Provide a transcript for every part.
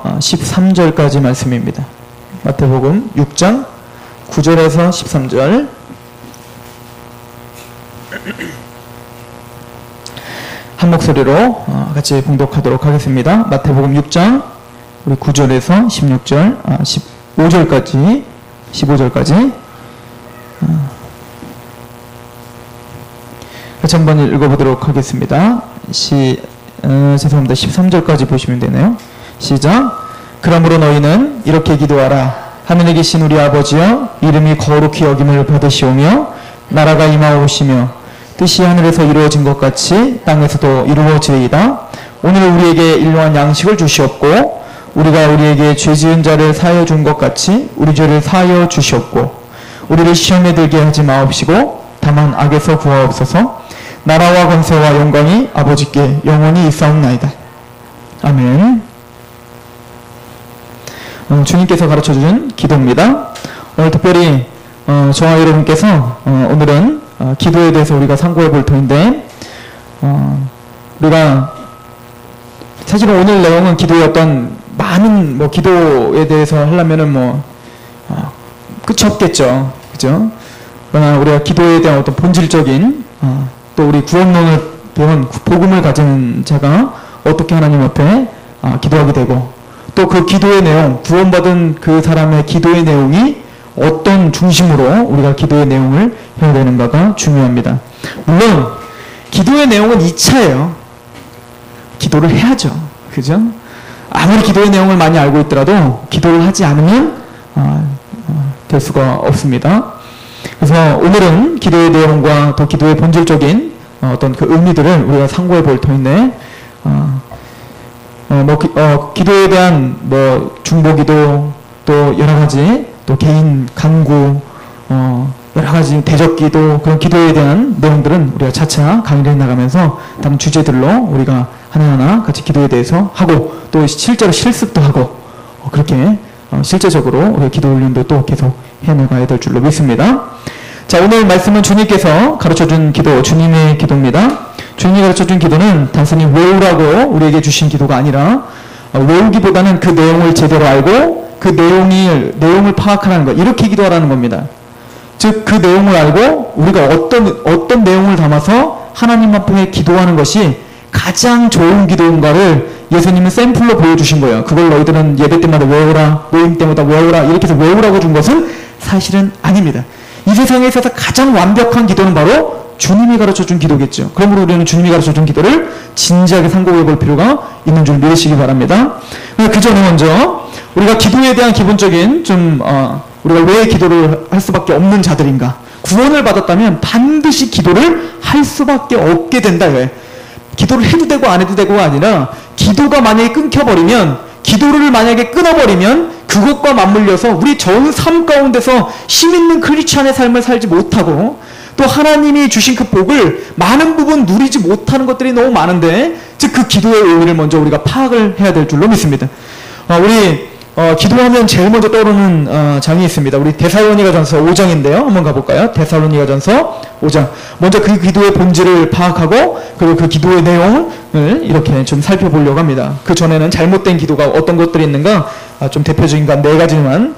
9절에서 13절까지 말씀입니다. 마태복음 6장 9절에서 13절. 한 목소리로 같이 봉독하도록 하겠습니다. 마태복음 6장 우리 9절에서 16절, 15절까지 같이 한번 읽어보도록 하겠습니다. 죄송합니다. 13절까지 보시면 되네요. 시작. 그러므로 너희는 이렇게 기도하라. 하늘에 계신 우리 아버지여, 이름이 거룩히 여김을 받으시오며 나라가 임하오시며 뜻이 하늘에서 이루어진 것 같이 땅에서도 이루어지리이다. 오늘 우리에게 일용할 양식을 주시옵고 우리가 우리에게 죄 지은 자를 사하여 준 것 같이 우리 죄를 사하여 주시옵고 우리를 시험에 들게 하지 마옵시고 다만 악에서 구하옵소서. 나라와 권세와 영광이 아버지께 영원히 있사옵나이다. 아멘. 주님께서 가르쳐주신 기도입니다. 오늘 특별히 저와 여러분께서 오늘은 기도에 대해서 우리가 상고해 볼 터인데, 우리가 사실은 오늘 내용은 기도의 어떤 많은 기도에 대해서 하려면은 끝이 없겠죠, 그죠? 그러나 우리가 기도에 대한 어떤 본질적인 또 우리 구원론을 배운 복음을 가진 자가 어떻게 하나님 앞에 기도하게 되고, 또 그 기도의 내용, 구원받은 그 사람의 기도의 내용이 어떤 중심으로 우리가 기도의 내용을 해야 되는가가 중요합니다. 물론 기도의 내용은 2차예요. 기도를 해야죠, 그죠? 아무리 기도의 내용을 많이 알고 있더라도 기도를 하지 않으면 될 수가 없습니다. 그래서 오늘은 기도의 내용과 또 기도의 본질적인 어떤 그 의미들을 우리가 상고해 볼 터인데, 기도에 대한 중보기도, 또 여러 가지, 또 개인 간구, 여러 가지 대적기도, 그런 기도에 대한 내용들은 우리가 차차 강의를 해나가면서 다른 주제들로 우리가 하나하나 같이 기도에 대해서 하고, 또 실제로 실습도 하고, 그렇게 실제적으로 우리 기도 훈련도 또 계속 해나가야 될 줄로 믿습니다. 자, 오늘 말씀은 주님께서 가르쳐준 기도, 주님의 기도입니다. 주님이 가르쳐준 기도는 단순히 외우라고 우리에게 주신 기도가 아니라, 외우기보다는 그 내용을 제대로 알고 그 내용을 파악하라는 것, 이렇게 기도하라는 겁니다. 즉, 그 내용을 알고 우리가 어떤 내용을 담아서 하나님 앞에 기도하는 것이 가장 좋은 기도인가를 예수님은 샘플로 보여주신 거예요. 그걸 너희들은 예배 때마다 외우라, 모임 때마다 외우라, 이렇게 해서 외우라고 준 것은 사실은 아닙니다. 이 세상에 있어서 가장 완벽한 기도는 바로 주님이 가르쳐준 기도겠죠. 그러므로 우리는 주님이 가르쳐준 기도를 진지하게 상고해 볼 필요가 있는 줄 믿으시기 바랍니다. 그 전에 먼저 우리가 기도에 대한 기본적인 우리가 왜 기도를 할 수밖에 없는 자들인가, 구원을 받았다면 반드시 기도를 할 수밖에 없게 된다. 왜? 기도를 해도 되고 안 해도 되고가 아니라, 기도가 만약에 끊겨버리면, 기도를 만약에 끊어버리면 그것과 맞물려서 우리 전 삶 가운데서 힘있는 크리스찬의 삶을 살지 못하고, 또 하나님이 주신 그 복을 많은 부분 누리지 못하는 것들이 너무 많은데, 즉 그 기도의 의미를 먼저 우리가 파악을 해야 될 줄로 믿습니다. 우리 기도하면 제일 먼저 떠오르는 장이 있습니다. 우리 데살로니가전서 5장인데요. 한번 가볼까요? 데살로니가전서 5장. 먼저 그 기도의 본질을 파악하고, 그리고 그 기도의 내용을 이렇게 좀 살펴보려고 합니다. 그 전에는 잘못된 기도가 어떤 것들이 있는가, 좀 대표적인 건 4가지만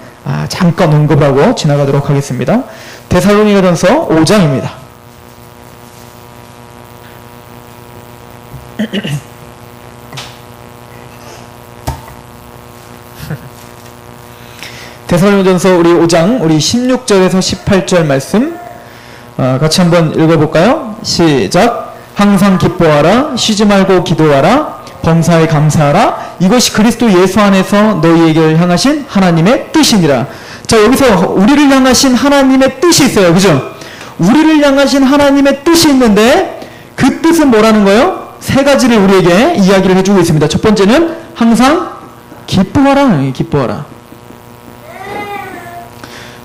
잠깐 언급을 하고 지나가도록 하겠습니다. 데살로니가전서 5장입니다. 데살로니가전서 우리 5장 우리 16절에서 18절 말씀 같이 한번 읽어볼까요? 시작. 항상 기뻐하라, 쉬지 말고 기도하라, 범사에 감사하라, 이것이 그리스도 예수 안에서 너희에게 향하신 하나님의 뜻이니라. 자, 여기서 우리를 향하신 하나님의 뜻이 있어요, 그죠? 우리를 향하신 하나님의 뜻이 있는데, 그 뜻은 뭐라는 거예요? 3가지를 우리에게 이야기를 해주고 있습니다. 첫 번째는 항상 기뻐하라, 기뻐하라.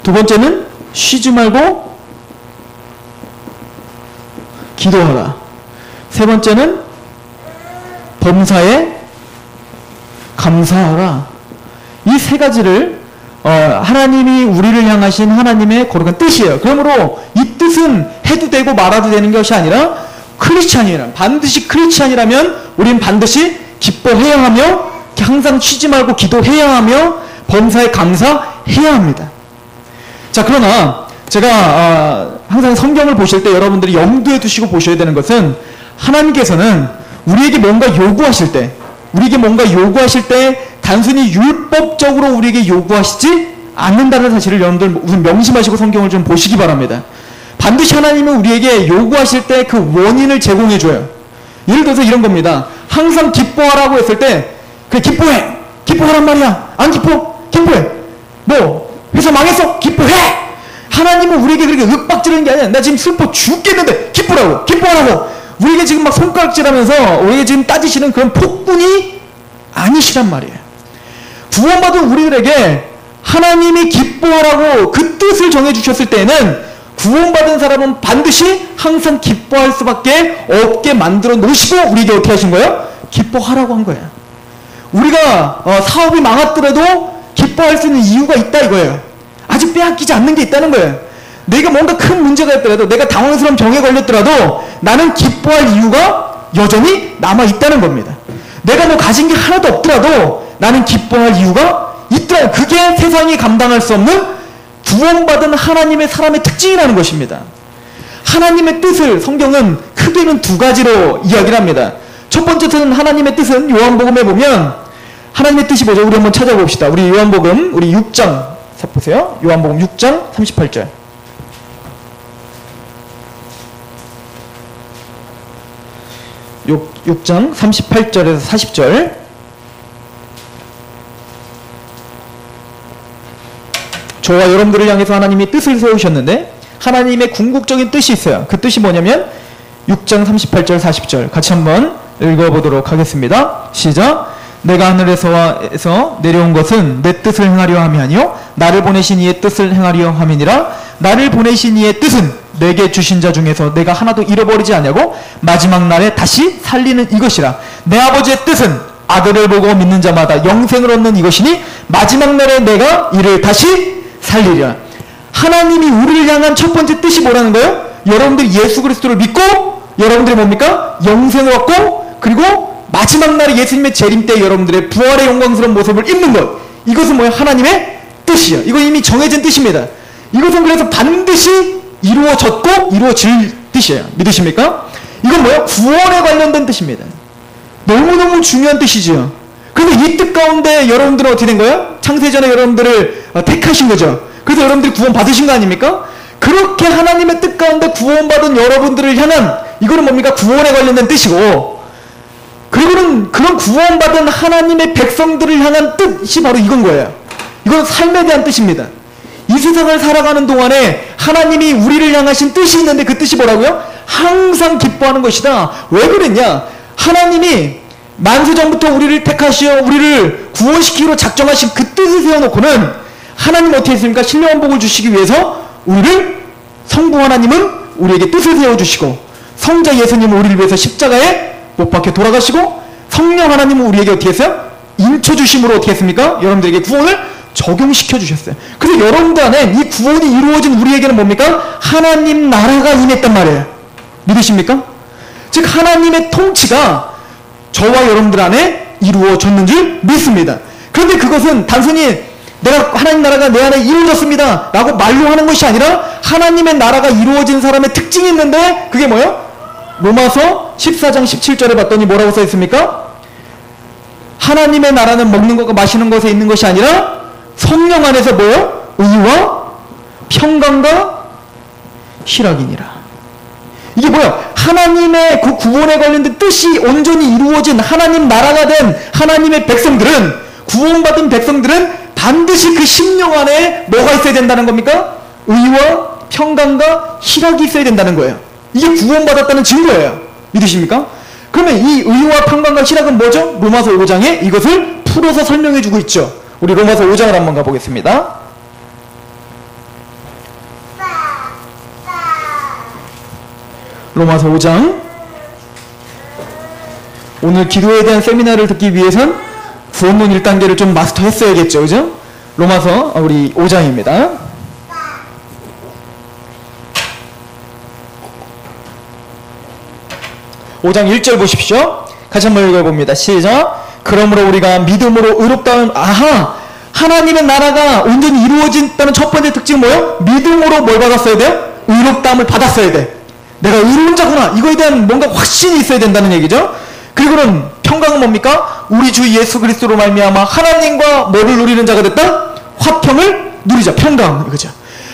두 번째는 쉬지 말고 기도하라. 세 번째는 범사에 감사하라. 이 3가지를 하나님이 우리를 향하신 하나님의 거룩한 뜻이에요. 그러므로 이 뜻은 해도 되고 말아도 되는 것이 아니라, 반드시 크리스찬이라면 우리는 반드시 기뻐해야 하며 항상 쉬지 말고 기도해야 하며 범사에 감사해야 합니다. 자, 그러나 제가 항상 성경을 보실 때 여러분들이 염두에 두시고 보셔야 되는 것은 하나님께서는 우리에게 뭔가 요구하실 때 단순히 율법적으로 우리에게 요구하시지 않는다는 사실을 여러분들 우선 명심하시고 성경을 좀 보시기 바랍니다. 반드시 하나님은 우리에게 요구하실 때 그 원인을 제공해 줘요. 예를 들어서 이런 겁니다. 항상 기뻐하라고 했을 때 그래, 기뻐하란 말이야. 안 기뻐해. 뭐 회사 망했어, 기뻐해. 하나님은 우리에게 그렇게 윽박지르는 게 아니야. 나 지금 슬퍼 죽겠는데 기뻐하라고. 우리에게 지금 막 손가락질하면서 우리에게 지금 따지시는 그런 폭군이 아니시란 말이에요. 구원받은 우리들에게 하나님이 기뻐하라고 그 뜻을 정해주셨을 때에는 구원받은 사람은 반드시 항상 기뻐할 수밖에 없게 만들어 놓으시고 우리에게 어떻게 하신 거예요? 기뻐하라고 한 거예요. 우리가 사업이 망했더라도 기뻐할 수 있는 이유가 있다 이거예요. 아직 빼앗기지 않는 게 있다는 거예요. 내가 뭔가 큰 문제가 있더라도, 내가 당황스러운 병에 걸렸더라도 나는 기뻐할 이유가 여전히 남아있다는 겁니다. 내가 뭐 가진 게 하나도 없더라도 나는 기뻐할 이유가 있더라. 그게 세상이 감당할 수 없는 구원받은 하나님의 사람의 특징이라는 것입니다. 하나님의 뜻을 성경은 크게는 두 가지로 이야기를 합니다. 첫 번째는 하나님의 뜻은 요한복음에 보면 하나님의 뜻이 뭐죠? 우리 한번 찾아봅시다. 우리 요한복음 우리 6장 보세요. 요한복음 6장 38절. 요 6장 38절에서 40절. 저와 여러분들을 향해서 하나님이 뜻을 세우셨는데 하나님의 궁극적인 뜻이 있어요. 그 뜻이 뭐냐면 6장 38절 40절 같이 한번 읽어보도록 하겠습니다. 시작. 내가 하늘에서 내려온 것은 내 뜻을 행하려 함이 아니요 나를 보내신 이의 뜻을 행하려 함이니라. 나를 보내신 이의 뜻은 내게 주신 자 중에서 내가 하나도 잃어버리지 아니하고 마지막 날에 다시 살리는 이것이라. 내 아버지의 뜻은 아들을 보고 믿는 자마다 영생을 얻는 이것이니 마지막 날에 내가 이를 다시 살리리라. 하나님이 우리를 향한 첫 번째 뜻이 뭐라는 거예요? 여러분들이 예수 그리스도를 믿고 여러분들이 뭡니까? 영생을 얻고 그리고 마지막 날에 예수님의 재림 때 여러분들의 부활의 영광스러운 모습을 입는 것. 이것은 뭐예요? 하나님의 뜻이에요. 이거 이미 정해진 뜻입니다. 이것은 그래서 반드시 이루어졌고 이루어질 뜻이에요. 믿으십니까? 이건 뭐예요? 구원에 관련된 뜻입니다. 너무너무 중요한 뜻이지요. 그런데 이 뜻 가운데 여러분들은 어떻게 된 거예요? 창세전에 여러분들을 택하신 거죠. 그래서 여러분들이 구원 받으신 거 아닙니까? 그렇게 하나님의 뜻 가운데 구원받은 여러분들을 향한 이거는 뭡니까? 구원에 관련된 뜻이고, 그리고는 그런 구원받은 하나님의 백성들을 향한 뜻이 바로 이건 거예요. 이건 삶에 대한 뜻입니다. 이 세상을 살아가는 동안에 하나님이 우리를 향하신 뜻이 있는데 그 뜻이 뭐라고요? 항상 기뻐하는 것이다. 왜 그랬냐? 하나님이 만세전부터 우리를 택하시어 우리를 구원시키기로 작정하신 그 뜻을 세워놓고는 하나님 어떻게 했습니까? 신령한 복을 주시기 위해서 우리를 성부 하나님은 우리에게 뜻을 세워주시고 성자 예수님은 우리를 위해서 십자가에 못 박혀 돌아가시고 성령 하나님은 우리에게 어떻게 했어요? 인쳐주심으로 어떻게 했습니까? 여러분들에게 구원을 적용시켜 주셨어요. 그래서 여러분들 안에 이 구원이 이루어진 우리에게는 뭡니까? 하나님 나라가 임했단 말이에요. 믿으십니까? 즉 하나님의 통치가 저와 여러분들 안에 이루어졌는 줄 믿습니다. 그런데 그것은 단순히 내가 하나님 나라가 내 안에 이루어졌습니다 라고 말로 하는 것이 아니라 하나님의 나라가 이루어진 사람의 특징이 있는데 그게 뭐예요? 로마서 14장 17절에 봤더니 뭐라고 써 있습니까? 하나님의 나라는 먹는 것과 마시는 것에 있는 것이 아니라 성령 안에서 뭐예요? 의와 평강과 희락이니라. 이게 뭐야? 하나님의 그 구원에 관련된 뜻이 온전히 이루어진 하나님 나라가 된 하나님의 백성들은, 구원받은 백성들은 반드시 그 심령 안에 뭐가 있어야 된다는 겁니까? 의와 평강과 희락이 있어야 된다는 거예요. 이게 구원받았다는 증거예요. 믿으십니까? 그러면 이 의와 평강과 희락은 뭐죠? 로마서 5장에 이것을 풀어서 설명해 주고 있죠. 우리 로마서 5장을 한번 가보겠습니다. 로마서 5장. 오늘 기도에 대한 세미나를 듣기 위해선 구원론 1단계를 좀 마스터 했어야겠죠. 그죠? 로마서 우리 5장입니다. (5장 1절) 보십시오. 같이 한번 읽어봅니다. 시작. 그러므로 우리가 믿음으로 의롭다는 하나님의 나라가 온전히 이루어진다는 첫 번째 특징은 뭐예요? 믿음으로 뭘 받았어야 돼요? 의롭다함을 받았어야 돼. 내가 의로운 자구나. 이거에 대한 뭔가 확신이 있어야 된다는 얘기죠. 그리고는 평강은 뭡니까? 우리 주 예수 그리스도로 말미암아 하나님과 뭐를 누리는 자가 됐다? 화평을 누리자. 평강. 이거죠.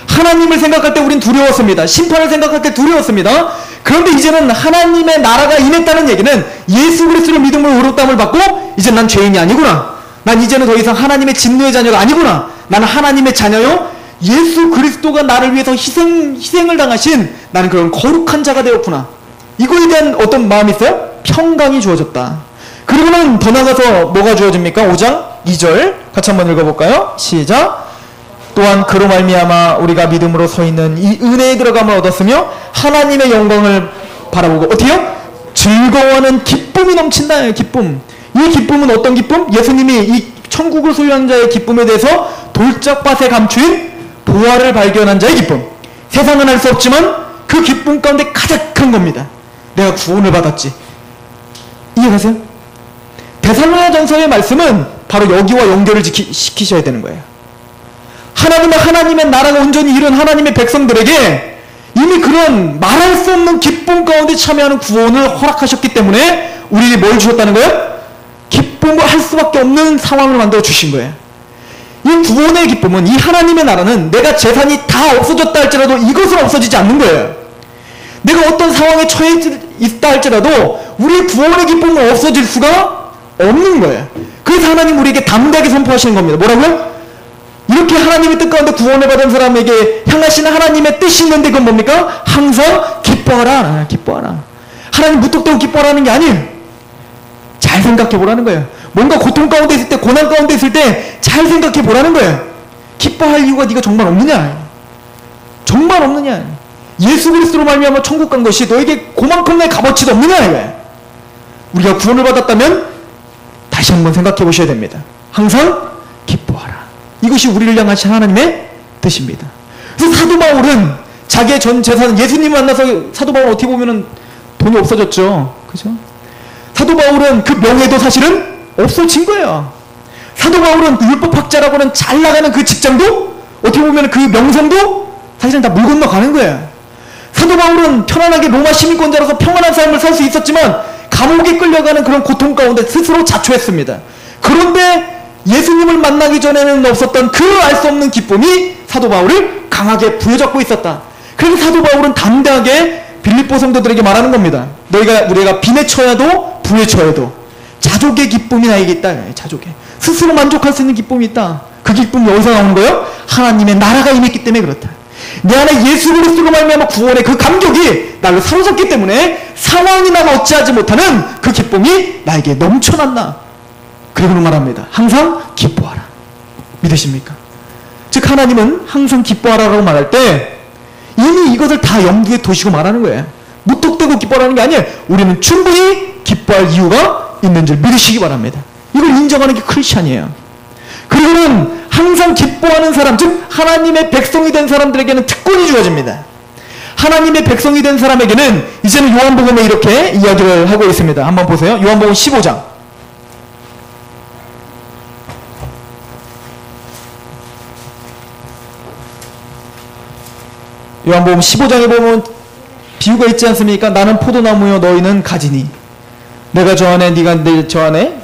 하나님을 생각할 때 우린 두려웠습니다. 심판을 생각할 때 두려웠습니다. 그런데 이제는 하나님의 나라가 임했다는 얘기는 예수 그리스도를 믿음으로 의롭다함을 받고 이제 난 죄인이 아니구나. 난 이제는 더 이상 하나님의 진노의 자녀가 아니구나. 나는 하나님의 자녀요. 예수 그리스도가 나를 위해서 희생을 당하신 나는 그런 거룩한 자가 되었구나. 이거에 대한 어떤 마음이 있어요? 평강이 주어졌다. 그리고는 더 나가서 뭐가 주어집니까? 5장 2절 같이 한번 읽어볼까요? 시작. 또한 그로 말미암아 우리가 믿음으로 서 있는 이 은혜에 들어감을 얻었으며 하나님의 영광을 바라보고 어때요? 즐거워하는 기쁨이 넘친다. 기쁨. 이 기쁨은 어떤 기쁨? 예수님이 이 천국을 소유한 자의 기쁨에 대해서 돌짝밭에 감추인 보화를 발견한 자의 기쁨. 세상은 알 수 없지만 그 기쁨 가운데 가장 큰 겁니다. 내가 구원을 받았지. 이해가세요? 데살로니가전서의 말씀은 바로 여기와 연결을 시키셔야 되는 거예요. 하나님의 나라가 온전히 이룬 하나님의 백성들에게 이미 그런 말할 수 없는 기쁨 가운데 참여하는 구원을 허락하셨기 때문에 우리에게 뭘 주셨다는 거예요? 기쁨을 할 수밖에 없는 상황을 만들어 주신 거예요. 이 구원의 기쁨은, 이 하나님의 나라는 내가 재산이 다 없어졌다 할지라도 이것은 없어지지 않는 거예요. 내가 어떤 상황에 처해 있다 할지라도 우리의 구원의 기쁨은 없어질 수가 없는 거예요. 그래서 하나님 우리에게 담대하게 선포하시는 겁니다. 뭐라고요? 이렇게 하나님의 뜻 가운데 구원을 받은 사람에게 향하시는 하나님의 뜻이 있는데 그건 뭡니까? 항상 기뻐하라. 기뻐하라. 하나님 무턱대고 기뻐하라는 게 아니에요. 잘 생각해 보라는 거예요. 뭔가 고통 가운데 있을 때, 고난 가운데 있을 때 잘 생각해 보라는 거예요. 기뻐할 이유가 네가 정말 없느냐? 정말 없느냐? 예수 그리스도로 말미암아 천국 간 것이 너에게 그만큼의 값어치도 없느냐 이거예요. 우리가 구원을 받았다면 다시 한번 생각해 보셔야 됩니다. 항상 기뻐하라. 이것이 우리를 향하신 하나님의 뜻입니다. 그래서 사도 바울은 자기의 전 재산, 예수님 만나서 사도 바울은 어떻게 보면은 돈이 없어졌죠. 그죠? 사도 바울은 그 명예도 사실은 없어진 거예요. 사도 바울은 그 율법학자라고는 잘 나가는 그 직장도 어떻게 보면 그 명성도 사실은 다 물 건너가는 거예요. 사도 바울은 편안하게 로마 시민권자로서 평안한 삶을 살 수 있었지만 감옥에 끌려가는 그런 고통 가운데 스스로 자초했습니다. 그런데 예수님을 만나기 전에는 없었던 그 알 수 없는 기쁨이 사도 바울을 강하게 부여잡고 있었다. 그래서 사도 바울은 담대하게 빌립보 성도들에게 말하는 겁니다. 우리가 빈에 처해도 부에 처해도 자족의 기쁨이 나에게 있다. 자족의. 스스로 만족할 수 있는 기쁨이 있다. 그 기쁨이 어디서 나오는 거예요? 하나님의 나라가 임했기 때문에 그렇다. 내 안에 예수 그리스도로 말미암아 구원의 그 감격이 나를 사로잡기 때문에 상황이 나가 어찌하지 못하는 그 기쁨이 나에게 넘쳐난다. 그리고 말합니다. 항상 기뻐하라. 믿으십니까? 즉 하나님은 항상 기뻐하라고 말할 때 이미 이것을 다 염두에 두시고 말하는 거예요. 무턱대고 기뻐하라는 게 아니에요. 우리는 충분히 기뻐할 이유가 있는 줄 믿으시기 바랍니다. 이걸 인정하는 게 크리스찬이에요. 그리고는 항상 기뻐하는 사람, 즉 하나님의 백성이 된 사람들에게는 특권이 주어집니다. 하나님의 백성이 된 사람에게는 이제는 요한복음에 이렇게 이야기를 하고 있습니다. 한번 보세요. 요한복음 15장. 요한복음 15장에 보면 비유가 있지 않습니까? 나는 포도나무요 너희는 가지니 내가 저 안에 네가 저 안에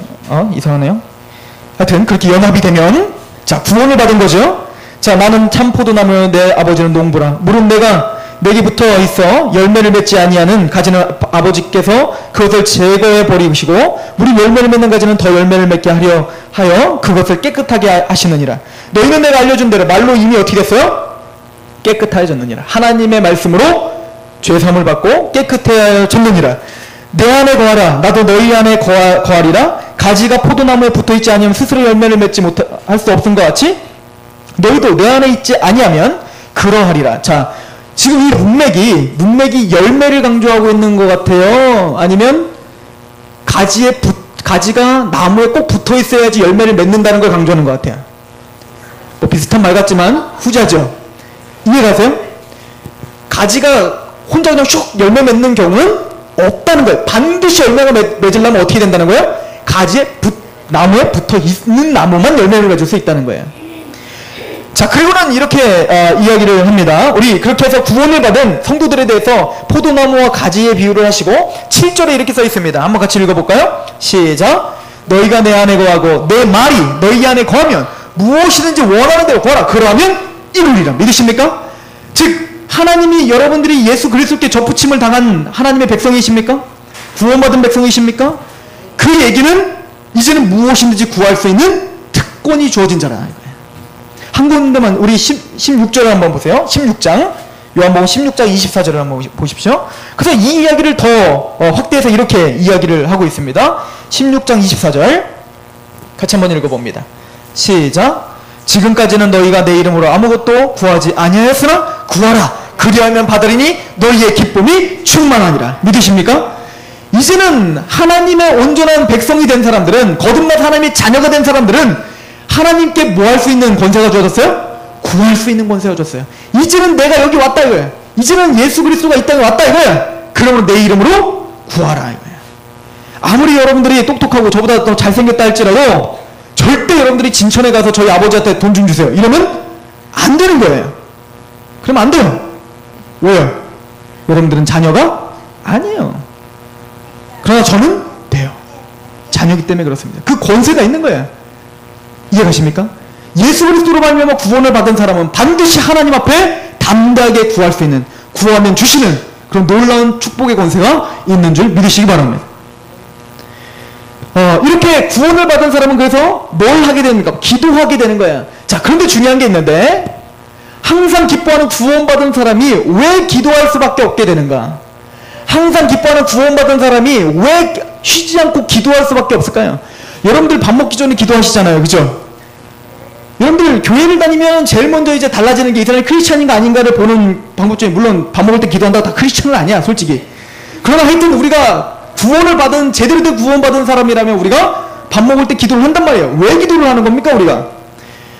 이상하네요. 하여튼 그렇게 연합이 되면 자 구원을 받은 거죠. 자 나는 참 포도나무요 내 아버지는 농부라. 물은 내가 내게 붙어 있어 열매를 맺지 아니하는 가지는 아버지께서 그것을 제거해 버리시고 물이 열매를 맺는 가지는 더 열매를 맺게 하여 그것을 깨끗하게 하시느니라. 너희는 내가 알려준 대로 말로 이미 어떻게 됐어요? 깨끗해졌느니라. 하나님의 말씀으로 죄사함을 받고 깨끗해졌느니라. 내 안에 거하라. 나도 너희 안에 거하리라. 가지가 포도나무에 붙어있지 아니하면 스스로 열매를 맺지 못할 수 없은 것 같이 너희도 내 안에 있지 아니하면 그러하리라. 자 지금 이 문맥이 열매를 강조하고 있는 것 같아요? 아니면 가지가 나무에 꼭 붙어 있어야지 열매를 맺는다는 걸 강조하는 것 같아요? 뭐 비슷한 말 같지만 후자죠. 이해가세요? 가지가 혼자 그냥 슉 열매 맺는 경우는 없다는 거예요. 반드시 열매가 맺으려면 어떻게 된다는 거예요? 가지에 나무에 붙어 있는 나무만 열매를 가질 수 있다는 거예요. 자, 그리고는 이렇게 이야기를 합니다. 우리 그렇게 해서 구원을 받은 성도들에 대해서 포도나무와 가지의 비유를 하시고 7절에 이렇게 써 있습니다. 한번 같이 읽어볼까요? 시작. 너희가 내 안에 거하고 내 말이 너희 안에 거하면 무엇이든지 원하는 대로 구하라. 그러면 이루리라. 믿으십니까? 즉 하나님이 여러분들이 예수 그리스도께 접붙임을 당한 하나님의 백성이십니까? 구원받은 백성이십니까? 그 얘기는 이제는 무엇이든지 구할 수 있는 특권이 주어진 자라. 한 군데만 우리 16절을 한번 보세요. 16장 요한복음 16장 24절을 한번 보십시오. 그래서 이 이야기를 더 확대해서 이렇게 이야기를 하고 있습니다. 16장 24절 같이 한번 읽어봅니다. 시작. 지금까지는 너희가 내 이름으로 아무것도 구하지 아니하였으나 구하라. 그리하면 받으리니 너희의 기쁨이 충만하니라. 믿으십니까? 이제는 하나님의 온전한 백성이 된 사람들은, 거듭난 하나님의 자녀가 된 사람들은 하나님께 뭐 할 수 있는 권세가 주어졌어요? 구할 수 있는 권세가 주어졌어요. 이제는 내가 여기 왔다 이거예요. 이제는 예수 그리스도가 이 땅에 왔다 이거예요. 그러면 내 이름으로 구하라 이거예요. 아무리 여러분들이 똑똑하고 저보다 더 잘생겼다 할지라도 절대 여러분들이 진천에 가서 저희 아버지한테 돈 좀 주세요 이러면 안 되는 거예요. 그러면 안 돼요. 왜요? 여러분들은 자녀가 아니에요. 그러나 저는 돼요. 자녀이기 때문에 그렇습니다. 그 권세가 있는 거예요. 이해가십니까? 예수 그리스도로 말미암아 구원을 받은 사람은 반드시 하나님 앞에 담대하게 구할 수 있는, 구하면 주시는 그런 놀라운 축복의 권세가 있는 줄 믿으시기 바랍니다. 이렇게 구원을 받은 사람은 그래서 뭘 하게 됩니까? 기도하게 되는 거예요. 자, 그런데 중요한 게 있는데, 항상 기뻐하는 구원받은 사람이 왜 기도할 수밖에 없게 되는가? 항상 기뻐하는 구원받은 사람이 왜 쉬지 않고 기도할 수밖에 없을까요? 여러분들 밥 먹기 전에 기도하시잖아요. 그죠? 여러분들 교회를 다니면 제일 먼저 이제 달라지는 게 이 사람이 크리스찬인가 아닌가를 보는 방법 중에, 물론 밥 먹을 때 기도한다고 다 크리스찬은 아니야 솔직히. 그러나 하여튼 우리가 구원을 받은, 제대로 된 구원받은 사람이라면 우리가 밥 먹을 때 기도를 한단 말이에요. 왜 기도를 하는 겁니까 우리가?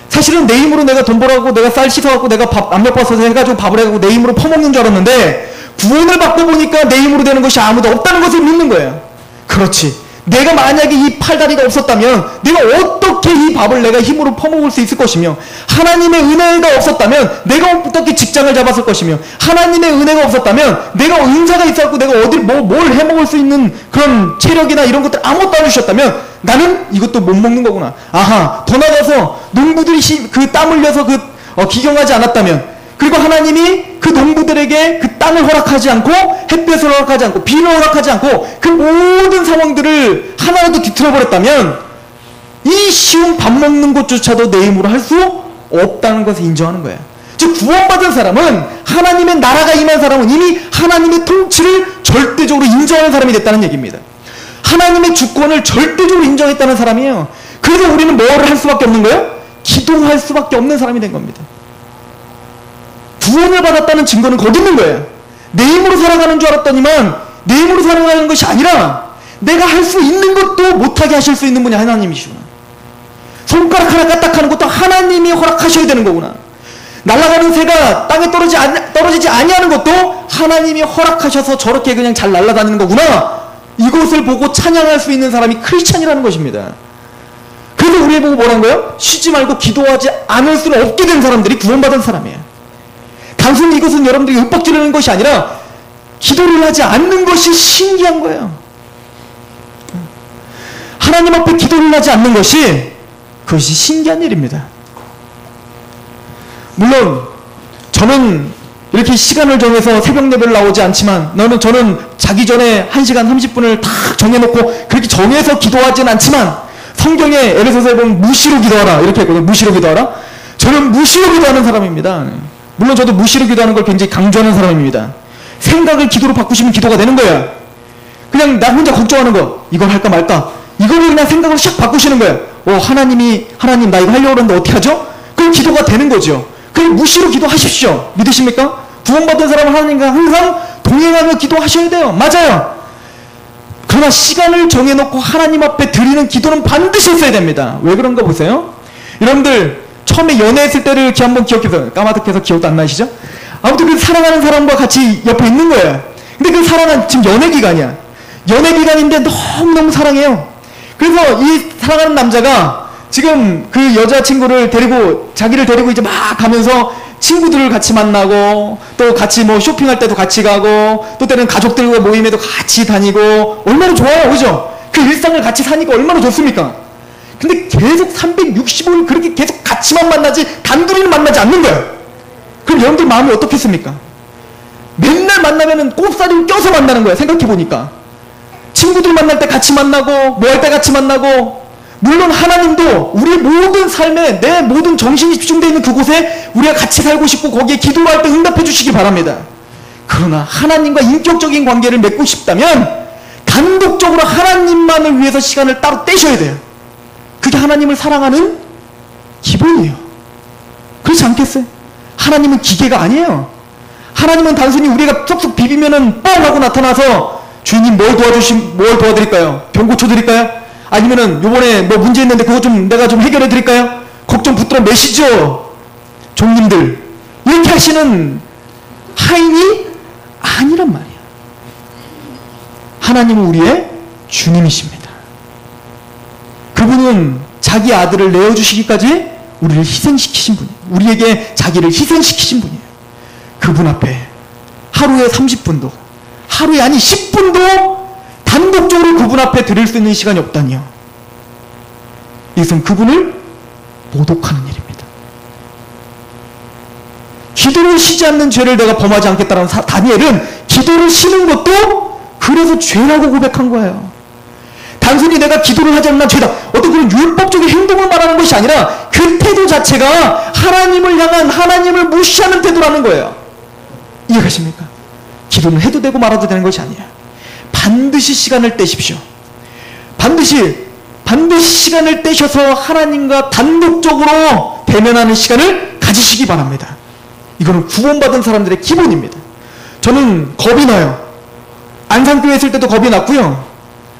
사실은 내 힘으로 내가 돈 벌어갖고 내가 쌀 씻어갖고 내가 밥 안 몇 번 써서 해가지고 밥을 해갖고 내 힘으로 퍼먹는 줄 알았는데, 구원을 받고 보니까 내 힘으로 되는 것이 아무도 없다는 것을 믿는 거예요. 그렇지. 내가 만약에 이 팔다리가 없었다면 내가 어떻게 이 밥을 내가 힘으로 퍼먹을 수 있을 것이며, 하나님의 은혜가 없었다면 내가 어떻게 직장을 잡았을 것이며, 하나님의 은혜가 없었다면 내가 은사가 있었고 내가 어딜 뭘 해먹을 수 있는 그런 체력이나 이런 것들 아무것도 안 주셨다면 나는 이것도 못 먹는 거구나. 아하, 더 나아가서 농부들이 그 땀 흘려서 기경하지 않았다면, 그리고 하나님이 그 농부들에게 그 땅을 허락하지 않고 햇볕을 허락하지 않고 비를 허락하지 않고 그 모든 상황들을 하나라도 뒤틀어버렸다면 이 쉬운 밥 먹는 것조차도 내 힘으로 할 수 없다는 것을 인정하는 거예요. 즉 구원받은 사람은, 하나님의 나라가 임한 사람은 이미 하나님의 통치를 절대적으로 인정하는 사람이 됐다는 얘기입니다. 하나님의 주권을 절대적으로 인정했다는 사람이에요. 그래서 우리는 뭐를 할 수밖에 없는 거예요? 기도할 수밖에 없는 사람이 된 겁니다. 구원을 받았다는 증거는 거기 있는 거예요. 내 힘으로 살아가는 줄 알았더니만 내 힘으로 살아가는 것이 아니라 내가 할 수 있는 것도 못하게 하실 수 있는 분이 하나님이시구나. 손가락 하나 까딱하는 것도 하나님이 허락하셔야 되는 거구나. 날아가는 새가 땅에 떨어지지 아니하는 것도 하나님이 허락하셔서 저렇게 그냥 잘 날아다니는 거구나. 이것을 보고 찬양할 수 있는 사람이 크리스찬이라는 것입니다. 그래서 우리 보고 뭐라는 거예요? 쉬지 말고 기도하지 않을 수는 없게 된 사람들이 구원받은 사람이에요. 단순히 이것은 여러분들이 윽박지르는 것이 아니라 기도를 하지 않는 것이 신기한 거예요. 하나님 앞에 기도를 하지 않는 것이, 그것이 신기한 일입니다. 물론 저는 이렇게 시간을 정해서 새벽 예배를 나오지 않지만, 저는 자기 전에 1시간 30분을 다 정해놓고 그렇게 정해서 기도하진 않지만, 성경에 에베소서에 보면 무시로 기도하라 이렇게 했거든요. 무시로 기도하라. 저는 무시로 기도하는 사람입니다. 물론 저도 무시로 기도하는 걸 굉장히 강조하는 사람입니다. 생각을 기도로 바꾸시면 기도가 되는 거야. 그냥 나 혼자 걱정하는 거, 이걸 할까 말까, 이거를 그냥 생각으로 샥 바꾸시는 거야. 하나님 나 이거 하려고 하는데 어떻게 하죠? 그럼 기도가 되는 거죠. 그럼 무시로 기도하십시오. 믿으십니까? 구원받은 사람은 하나님과 항상 동행하며 기도하셔야 돼요. 맞아요. 그러나 시간을 정해놓고 하나님 앞에 드리는 기도는 반드시 있어야 됩니다. 왜 그런가 보세요. 여러분들 처음에 연애했을 때를 이렇게 한번 기억해서, 까마득해서 기억도 안 나시죠? 아무튼 그 사랑하는 사람과 같이 옆에 있는 거예요. 근데 그 사랑은 지금 연애 기간이야. 연애 기간인데 너무너무 사랑해요. 그래서 이 사랑하는 남자가 지금 그 여자친구를 데리고, 자기를 데리고 이제 막 가면서 친구들을 같이 만나고, 또 같이 뭐 쇼핑할 때도 같이 가고, 또 때는 가족들과 모임에도 같이 다니고, 얼마나 좋아요, 그죠? 그 일상을 같이 사니까 얼마나 좋습니까? 근데 계속 365일 그렇게 계속 같이만 만나지, 단둘이는 만나지 않는 거예요. 그럼 여러분들 마음이 어떻겠습니까? 맨날 만나면은 꼽사리를 껴서 만나는 거예요, 생각해보니까. 친구들 만날 때 같이 만나고, 뭐 할 때 같이 만나고, 물론 하나님도 우리의 모든 삶에, 내 모든 정신이 집중되어 있는 그곳에 우리가 같이 살고 싶고 거기에 기도를 할 때 응답해 주시기 바랍니다. 그러나 하나님과 인격적인 관계를 맺고 싶다면 단독적으로 하나님만을 위해서 시간을 따로 떼셔야 돼요. 그게 하나님을 사랑하는 기본이에요. 그렇지 않겠어요? 하나님은 기계가 아니에요. 하나님은 단순히 우리가 쏙쏙 비비면은 뻥 하고 나타나서 주인님 뭘 도와드릴까요? 병 고쳐드릴까요? 아니면은 요번에 뭐 문제 있는데 그거 좀 내가 좀 해결해 드릴까요? 걱정 붙들어 매시죠, 종님들. 이렇게 하시는 하인이 아니란 말이야. 하나님은 우리의 주님이십니다. 그분은 자기 아들을 내어주시기까지 우리를 희생시키신 분이에요. 우리에게 자기를 희생시키신 분이에요. 그분 앞에 하루에 30분도, 하루에 아니 10분도 단독적으로 그분 앞에 드릴 수 있는 시간이 없다니요. 이것은 그분을 모독하는 일입니다. 기도를 쉬지 않는 죄를 내가 범하지 않겠다는 다니엘은 기도를 쉬는 것도 그래서 죄라고 고백한 거예요. 단순히 내가 기도를 하지 않는 죄다, 어떤 그런 율법적인 행동을 말하는 것이 아니라 그 태도 자체가 하나님을 향한, 하나님을 무시하는 태도라는 거예요. 이해가십니까? 기도는 해도 되고 말아도 되는 것이 아니에요. 반드시 시간을 떼십시오. 반드시 시간을 떼셔서 하나님과 단독적으로 대면하는 시간을 가지시기 바랍니다. 이거는 구원받은 사람들의 기본입니다. 저는 겁이 나요. 안산교회 있을 때도 겁이 났고요.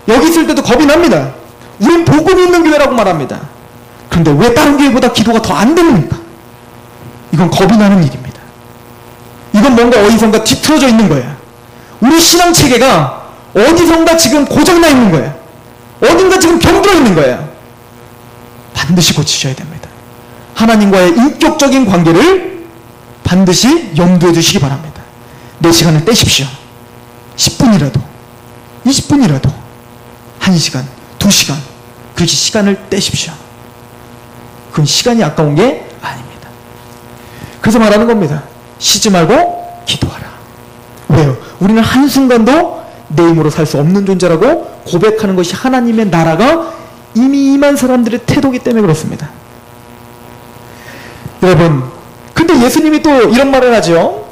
여기 있을 때도 겁이 납니다. 우린 복음이 있는 교회라고 말합니다. 그런데 왜 다른 교회보다 기도가 더 안 됩니까? 이건 겁이 나는 일입니다. 이건 뭔가 어디선가 뒤틀어져 있는 거예요. 우리 신앙 체계가 어디선가 지금 고장나 있는 거예요. 어딘가 지금 병들어 있는 거예요. 반드시 고치셔야 됩니다. 하나님과의 인격적인 관계를 반드시 염두에 두시기 바랍니다. 내 시간을 떼십시오. 10분이라도, 20분이라도, 1시간, 2시간, 그렇게 시간을 떼십시오. 그건 시간이 아까운 게 아닙니다. 그래서 말하는 겁니다. 쉬지 말고 기도하라. 왜요? 우리는 한순간도 내 힘으로 살 수 없는 존재라고 고백하는 것이 하나님의 나라가 이미 임한 사람들의 태도이기 때문에 그렇습니다. 여러분, 근데 예수님이 또 이런 말을 하죠.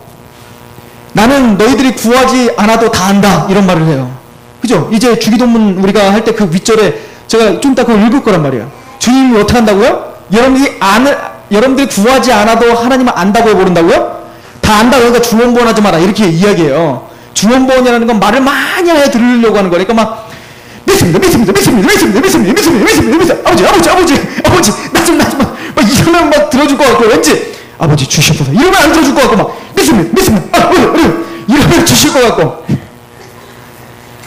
나는 너희들이 구하지 않아도 다 안다, 이런 말을 해요. 그죠? 이제 주기도문 우리가 할 때 그 윗절에 제가 좀 이따 그걸 읽을 거란 말이에요. 주님이 어떻게 한다고요? 여러분들이 구하지 않아도 하나님을 안다고 해버린다고요? 다 안다, 그러니까 중언부언하지 마라, 이렇게 이야기해요. 중언부언이라는 건 말을 많이 해 들으려고 하는 거니까 막 믿습니다, 아버지 나 좀 막 이러면 막 들어줄 것 같고, 왠지 아버지 주시옵소서 이러면 안 들어줄 것 같고, 막 믿습니다 이러면 주실 것 같고,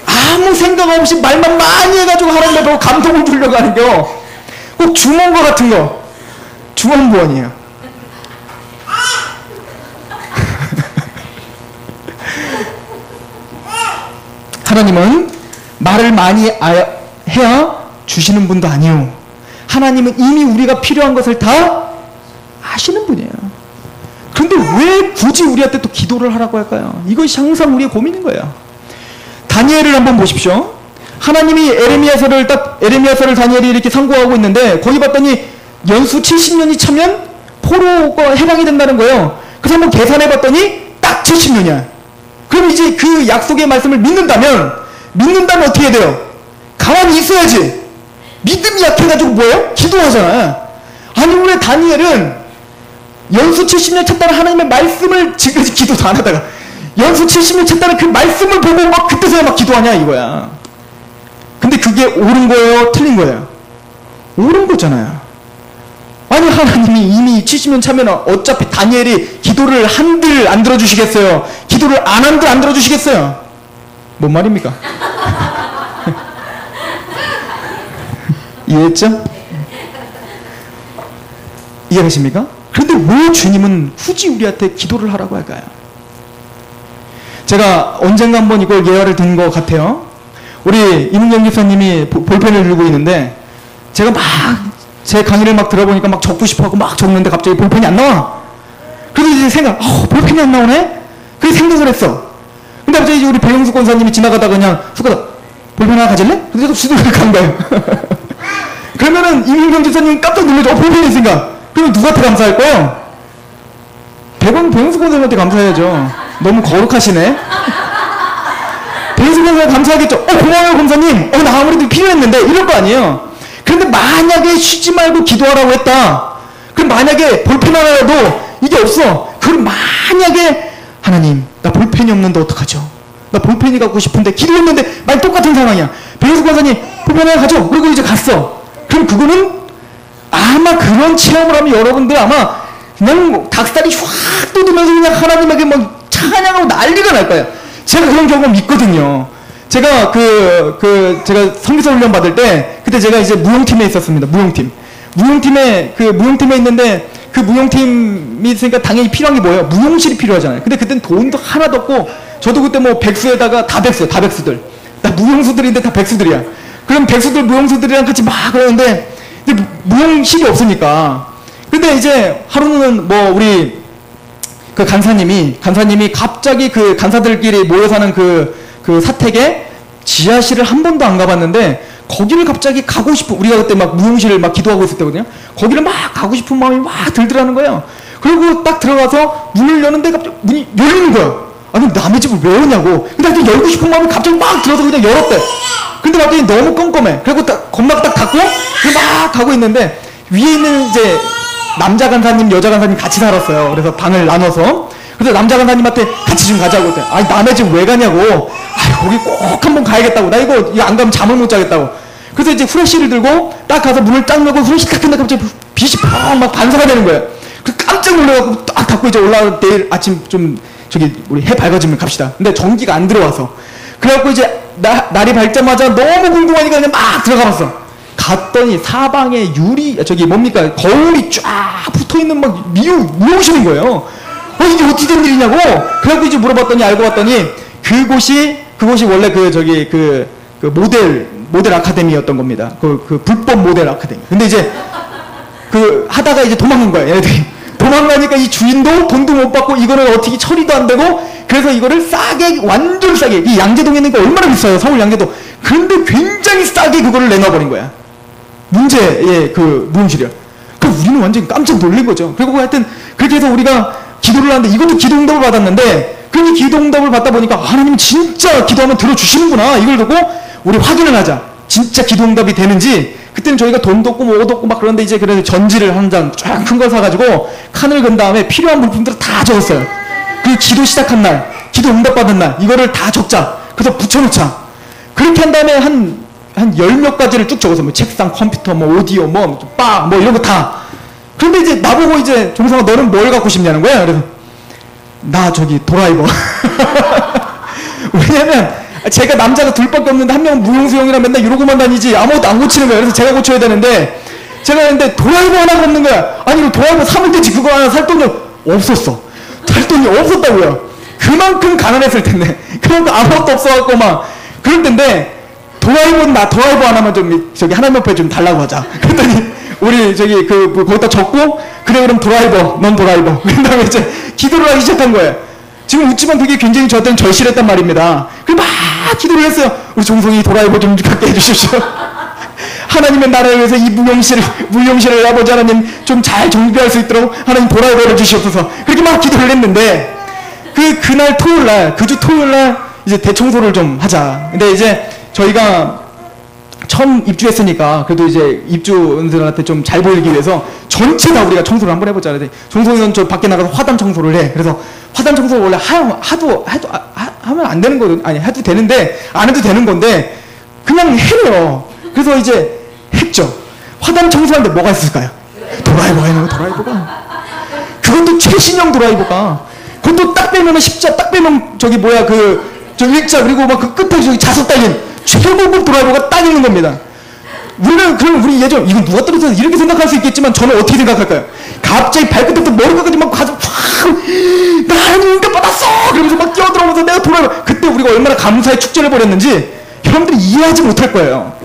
아무 생각 없이 말만 많이 해가지고 하나님 앞에 감동을 주려고 하는 거, 꼭 중언과 같은 거, 중언부언이에요. 하나님은 말을 많이 해야 주시는 분도 아니요. 하나님은 이미 우리가 필요한 것을 다 아시는 분이에요. 그런데 왜 굳이 우리한테 또 기도를 하라고 할까요? 이것이 항상 우리의 고민인 거예요. 다니엘을 한번 보십시오. 하나님이 에레미야서를 다니엘이 이렇게 상고하고 있는데, 거기 봤더니 연수 70년이 차면 포로가 해방이 된다는 거예요. 그래서 한번 계산해 봤더니 딱 70년이야. 그럼 이제 그 약속의 말씀을 믿는다면 어떻게 해야 돼요? 가만히 있어야지. 믿음이 약해가지고 뭐예요? 기도하잖아. 아니 왜 다니엘은 연수 70년 찼다는 하나님의 말씀을, 지금까지 기도도 안 하다가 연수 70년 찼다는 그 말씀을 보고 막 그때서야 막 기도하냐 이거야. 근데 그게 옳은 거예요? 틀린 거예요? 옳은 거잖아요. 아니 하나님이 이미 70년 차면 어차피 다니엘이 기도를 한들 안 들어주시겠어요? 기도를 안 한들 안 들어주시겠어요? 뭔 말입니까? 이해했죠? 이해하십니까? 그런데 왜 주님은 굳이 우리한테 기도를 하라고 할까요? 제가 언젠가 한번 이걸 예화를 든 것 같아요. 우리 이문경 집사님이 볼펜을 들고 있는데 제가 막 제 강의를 막 들어보니까 막 적고 싶어하고 막 적는데 갑자기 볼펜이 안 나와. 그래서 이제 생각, 볼펜이 안 나오네? 그래서 생각을 했어. 근데 갑자기 이제 우리 배용수 권사님이 지나가다가 그냥 수고다 볼펜 하나 가질래? 그래서 수도를 간 거예요. 그러면은 이문경 집사님은 깜짝 놀라죠. 볼펜이 있으니까. 그럼 누구한테 감사할 거예요? 배용수 권사님한테 감사해야죠. 너무 거룩하시네. 배용수 권사님 감사하겠죠. 고마워요 권사님. 나 아무래도 필요했는데 이럴 거 아니에요. 그런데 만약에 쉬지 말고 기도하라고 했다. 그럼 만약에 볼펜 하나라도 이게 없어. 그럼 만약에 하나님 나 볼펜이 없는데 어떡하죠? 나 볼펜이 갖고 싶은데 기도했는데 만약 똑같은 상황이야. 배용수 권사님 볼펜 하나 가져. 그리고 이제 갔어. 그럼 그거는 아마 그런 체험을 하면 여러분들 아마 그냥 닭살이 확 돋으면서 그냥 하나님에게 막 찬양하고 난리가 날 거예요. 제가 그런 경험 믿거든요. 제가 제가 선교사 훈련 받을 때 그때 제가 이제 무용팀에 있었습니다. 무용팀에 있는데 그 무용팀이 있으니까 당연히 필요한 게 뭐예요? 무용실이 필요하잖아요. 근데 그땐 돈도 하나도 없고 저도 그때 뭐 백수에다가 다 백수들. 다 무용수들인데 다 백수들이야. 그럼 백수들 무용수들이랑 같이 막 그러는데 근데 무용실이 없으니까. 근데 이제 하루는 뭐 우리 그 간사님이 갑자기 그 간사들끼리 모여 사는 그 사택에 지하실을 한 번도 안 가봤는데 거기를 갑자기 가고 싶은, 우리가 그때 막 무용실을 막 기도하고 있을 때거든요. 거기를 막 가고 싶은 마음이 막 들더라는 거예요. 그리고 딱 들어가서 문을 여는데 갑자기 문이 열리는 거야. 아니 남의 집을 왜 오냐고. 근데 하여튼 열고 싶은 마음이 갑자기 막 들어서 그냥 열었대. 근데 갑자기 너무 껌껌해. 그리고 겁나 딱 닫고 막 가고 있는데 위에 있는 이제 남자 간사님, 여자 간사님 같이 살았어요. 그래서 방을 나눠서. 그래서 남자 간사님한테 같이 좀 가자고 했대. 아니 남의 집 왜 가냐고. 거기 꼭 한번 가야겠다고. 나 이거 안 가면 잠을 못 자겠다고. 그래서 이제 후레쉬를 들고 딱 가서 문을 딱 열고 후레쉬 딱 켰는데 갑자기 빛이 펑 막 반사가 되는 거예요. 그래서 깜짝 놀라갖고 딱 닫고 이제 내일 아침 좀 우리 해 밝아지면 갑시다. 근데 전기가 안 들어와서. 그래갖고 이제 날이 밝자마자 너무 궁금하니까 그냥 막 들어가봤어. 갔더니 사방에 거울이 쫙 붙어있는 막 미용실인 거예요. 이게 어떻게 된 일이냐고. 그래갖고 이제 물어봤더니 알고 봤더니 그곳이 원래 그 모델 아카데미였던 겁니다. 그 불법 모델 아카데미. 근데 이제 하다가 이제 도망간 거예요. 얘네들이. 도망가니까 이 주인도 돈도 못 받고 이거를 어떻게 처리도 안 되고 그래서 이거를 완전 싸게, 이 양재동에 있는 게 얼마나 비싸요. 서울 양재동. 그런데 굉장히 싸게 그거를 내놔버린 거야. 문제의 그 무용실이야. 그럼 우리는 완전히 깜짝 놀란 거죠. 그리고 하여튼 그렇게 해서 우리가 기도를 하는데 이것도 기도응답을 받았는데 그 기도응답을 받다 보니까 하나님 진짜 기도하면 들어주시는구나. 이걸 듣고 우리 확인을 하자. 진짜 기도응답이 되는지. 그때는 저희가 돈도 없고 뭐도 없고 막 그런데 이제 그래서 전지를 한 장 쫙 큰 걸 사가지고 칸을 건 다음에 필요한 물품들을 다 적었어요. 그 기도 시작한 날, 기도 응답받은 날 이거를 다 적자. 그래서 붙여놓자. 그렇게 한 다음에 한 열 몇 가지를 쭉 적어서 뭐 책상, 컴퓨터, 뭐 오디오, 뭐 이런 거 다. 그런데 이제 나보고 이제 종성아 너는 뭘 갖고 싶냐는 거야. 그래서 나 도라이버. 왜냐면 제가 남자가 둘밖에 없는데 한 명은 무용수형이라 맨날 이러고만 다니지 아무것도 안 고치는 거야. 그래서 제가 고쳐야 되는데 제가 했는데 도라이버 하나가 없는 거야. 아니 이거 도라이버 사면 되지. 그거 하나 살 돈이 없었어. 살 돈이 없었다고요. 그만큼 가난했을 텐데. 그만큼 아무것도 없어갖고 막 그럴 텐데 도라이버 하나만 하나님 옆에 좀 달라고 하자. 그랬더니 우리 거기다 적고 그래 그럼 넌 도라이버. 그 다음에 이제 기도를 하기 시작한 거예요. 지금 웃지만 그게 굉장히 저한테는 절실했단 말입니다. 그래서 막 기도를 했어요. 우리 종성이 도라이버 좀 갖게 해주십시오. 하나님의 나라를 위해서 이 무용실을 아버지 하나님 좀 잘 정비할 수 있도록 하나님 도라이버를 주시옵소서. 그렇게 막 기도를 했는데 그날 그 주 토요일 날 이제 대청소를 좀 하자. 근데 이제 저희가 처음 입주했으니까 그래도 이제 입주원들한테 좀 잘 보이기 위해서 전체 다 우리가 청소를 한번 해보자. 그래서 종성이는 저 밖에 나가서 화단 청소를 해. 그래서 화단 청소를 원래 하면 안 되는 거든. 아니 해도 되는데 안 해도 되는 건데 그냥 해요. 그래서 이제 했죠. 화단 청소하는데 뭐가 있을까요? 도라이버가. 그것도 최신형 도라이버가. 그것도 딱 빼면 십자, 딱 빼면 일자 그리고 막 그 끝에 자석 달린 최고급 도라이버가 딱 있는 겁니다. 우리 예전, 이건 누가 떨어져서 이렇게 생각할 수 있겠지만, 저는 어떻게 생각할까요? 갑자기 발끝부터 머리끝까지 막 가서, 나 하나님 응답받았어! 그러면서 막 뛰어들어오면서 내가 돌아가. 그때 우리가 얼마나 감사의 축제를 벌였는지, 여러분들이 이해하지 못할 거예요.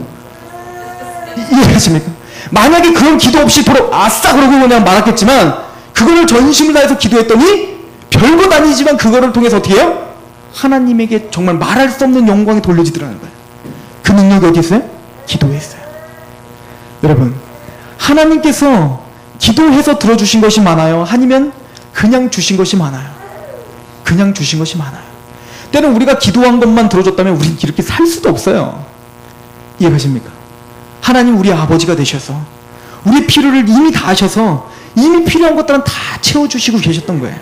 이해하십니까? 만약에 그런 기도 없이 아싸! 그러고 그냥 말았겠지만, 그거를 전심을 다해서 기도했더니, 별것 아니지만 그거를 통해서 어떻게 해요? 하나님에게 정말 말할 수 없는 영광이 돌려지더라는 거예요. 그 능력이 어디 있어요? 기도에 있어요. 여러분, 하나님께서 기도해서 들어주신 것이 많아요? 아니면 그냥 주신 것이 많아요? 그냥 주신 것이 많아요. 때는 우리가 기도한 것만 들어줬다면 우린 이렇게 살 수도 없어요. 이해가십니까? 하나님 우리 아버지가 되셔서 우리 필요를 이미 다 하셔서 이미 필요한 것들은 다 채워주시고 계셨던 거예요.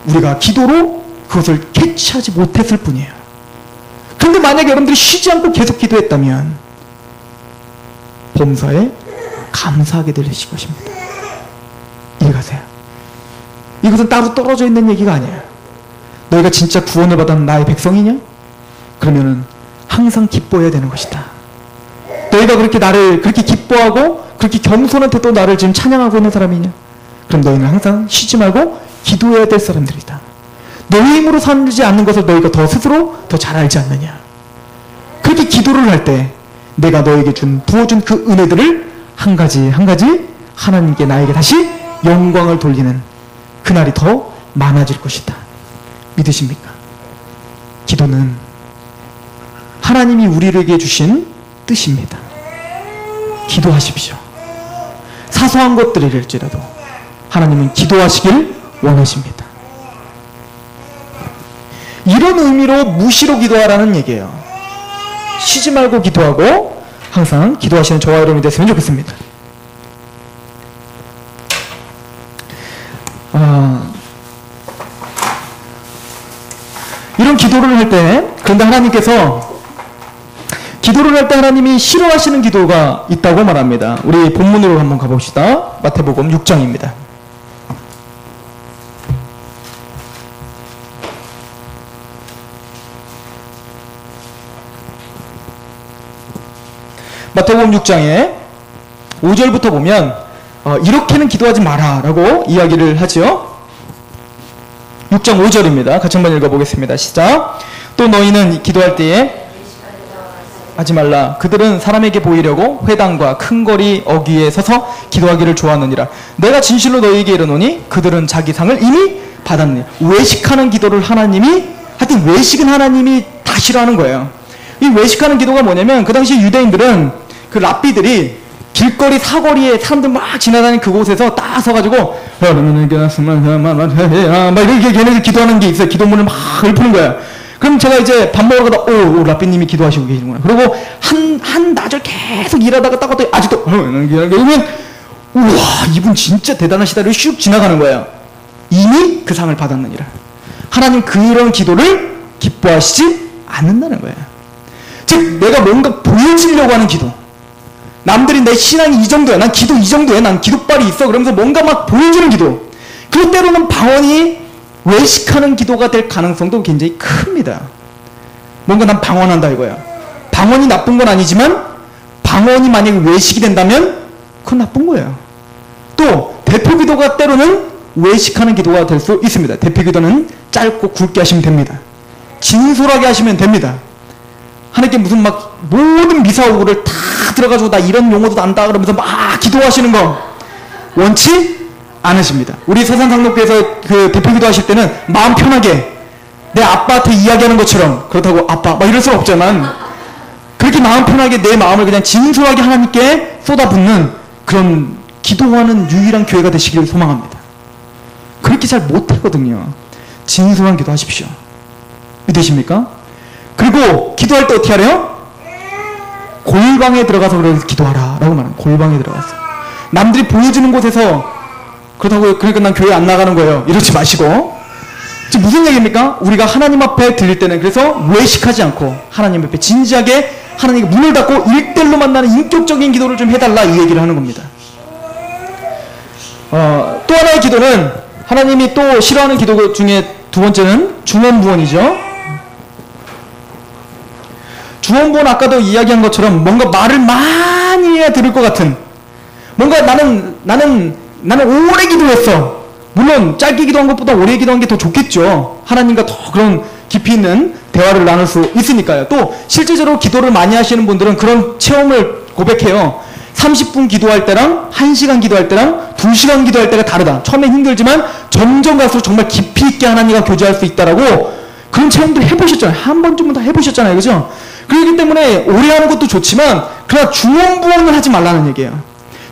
우리가 기도로 그것을 캐치하지 못했을 뿐이에요. 그런데 만약에 여러분들이 쉬지 않고 계속 기도했다면 범사에 감사하게 되실 것입니다. 이해가세요? 이것은 따로 떨어져 있는 얘기가 아니에요. 너희가 진짜 구원을 받은 나의 백성이냐? 그러면은 항상 기뻐해야 되는 것이다. 너희가 그렇게 나를 그렇게 기뻐하고 그렇게 겸손한 태도로 나를 지금 찬양하고 있는 사람이냐? 그럼 너희는 항상 쉬지 말고 기도해야 될 사람들이다. 너희 힘으로 살지 않는 것을 너희가 더 스스로 더 잘 알지 않느냐? 그렇게 기도를 할 때 내가 너에게 부어준 그 은혜들을 한 가지 한 가지 하나님께 나에게 다시 영광을 돌리는 그날이 더 많아질 것이다. 믿으십니까? 기도는 하나님이 우리에게 주신 뜻입니다. 기도하십시오. 사소한 것들일지라도 하나님은 기도하시길 원하십니다. 이런 의미로 무시로 기도하라는 얘기예요. 쉬지 말고 기도하고 항상 기도하시는 저와 여러분이 됐으면 좋겠습니다. 이런 기도를 할 때, 그런데 하나님께서 기도를 할 때 하나님이 싫어하시는 기도가 있다고 말합니다. 우리 본문으로 한번 가봅시다. 마태복음 6장입니다. 마태복음 6장에 5절부터 보면 이렇게는 기도하지 마라 라고 이야기를 하죠. 6장 5절입니다. 같이 한번 읽어보겠습니다. 시작. 또 너희는 기도할 때에 하지 말라. 그들은 사람에게 보이려고 회당과 큰 거리 어귀에 서서 기도하기를 좋아하느니라. 내가 진실로 너희에게 이르노니 그들은 자기 상을 이미 받았느니라. 외식하는 기도를 하나님이, 하여튼 외식은 하나님이 다 싫어하는 거예요. 이 외식하는 기도가 뭐냐면, 그 당시 유대인들은 그 랍비들이 길거리 사거리에 사람들 막 지나다니는 그곳에서 딱 서가지고 막 이렇게 걔네들 기도하는 게 있어요. 기도문을 막 읊는 거야. 그럼 제가 이제 밥 먹으러 가다 오 랍비님이 기도하시고 계시는구나. 그리고 한 낮을 계속 일하다가 딱 왔더니 아직도 이러면 우와 이분 진짜 대단하시다를 슉 지나가는 거예요. 이미 그 상을 받았느니라. 하나님 그런 기도를 기뻐하시지 않는다는 거예요. 즉 내가 뭔가 보여지려고 하는 기도, 남들이 내 신앙이 이 정도야, 난 기도 이 정도야, 난 기도빨이 있어, 그러면서 뭔가 막 보여주는 기도, 그 때로는 방언이 외식하는 기도가 될 가능성도 굉장히 큽니다. 뭔가 난 방언한다 이거야. 방언이 나쁜 건 아니지만 방언이 만약에 외식이 된다면 그건 나쁜 거예요. 또 대표 기도가 때로는 외식하는 기도가 될 수 있습니다. 대표 기도는 짧고 굵게 하시면 됩니다. 진솔하게 하시면 됩니다. 하나님께 무슨 막 모든 미사오구를 다 들어가지고 나 이런 용어도 안다 그러면서 막 기도하시는 거 원치 않으십니다. 우리 세상상록교에서 그 대표 기도하실 때는 마음 편하게 내 아빠한테 이야기하는 것처럼, 그렇다고 아빠 막 이럴 수는 없지만 그렇게 마음 편하게 내 마음을 그냥 진솔하게 하나님께 쏟아붓는 그런 기도하는 유일한 교회가 되시기를 소망합니다. 그렇게 잘 못하거든요. 진솔한 기도하십시오. 믿으십니까? 그리고 기도할 때 어떻게 하래요? 골방에 들어가서 그래서 기도하라 라고 말합니다. 골방에 들어가서 남들이 보여주는 곳에서 그렇다고 그러니까 난 교회 안 나가는 거예요 이러지 마시고, 지금 무슨 얘기입니까? 우리가 하나님 앞에 드릴 때는 그래서 외식하지 않고 하나님 앞에 진지하게 하나님께 문을 닫고 1대1로 만나는 인격적인 기도를 좀 해달라 이 얘기를 하는 겁니다. 또 하나의 기도는 하나님이 또 싫어하는 기도 중에 두 번째는 중언부언이죠. 주원본 아까도 이야기한 것처럼 뭔가 말을 많이 해야 들을 것 같은, 뭔가 나는 오래 기도했어. 물론 짧게 기도한 것보다 오래 기도한 게 더 좋겠죠. 하나님과 더 그런 깊이 있는 대화를 나눌 수 있으니까요. 또 실제적으로 기도를 많이 하시는 분들은 그런 체험을 고백해요. 30분 기도할 때랑 1시간 기도할 때랑 2시간 기도할 때가 다르다. 처음엔 힘들지만 점점 갈수록 정말 깊이 있게 하나님과 교제할 수 있다라고 그런 체험들 해보셨잖아요. 한 번쯤은 다 해보셨잖아요. 그죠? 그렇기 때문에 오래 하는 것도 좋지만 그러나 중원부원을 하지 말라는 얘기예요.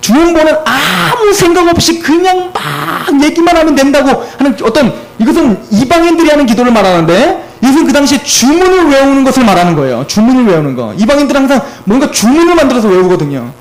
중원부원은 아무 생각 없이 그냥 막 얘기만 하면 된다고 하는 어떤, 이것은 이방인들이 하는 기도를 말하는데 이것은 그 당시에 주문을 외우는 것을 말하는 거예요. 주문을 외우는 거. 이방인들은 항상 뭔가 주문을 만들어서 외우거든요.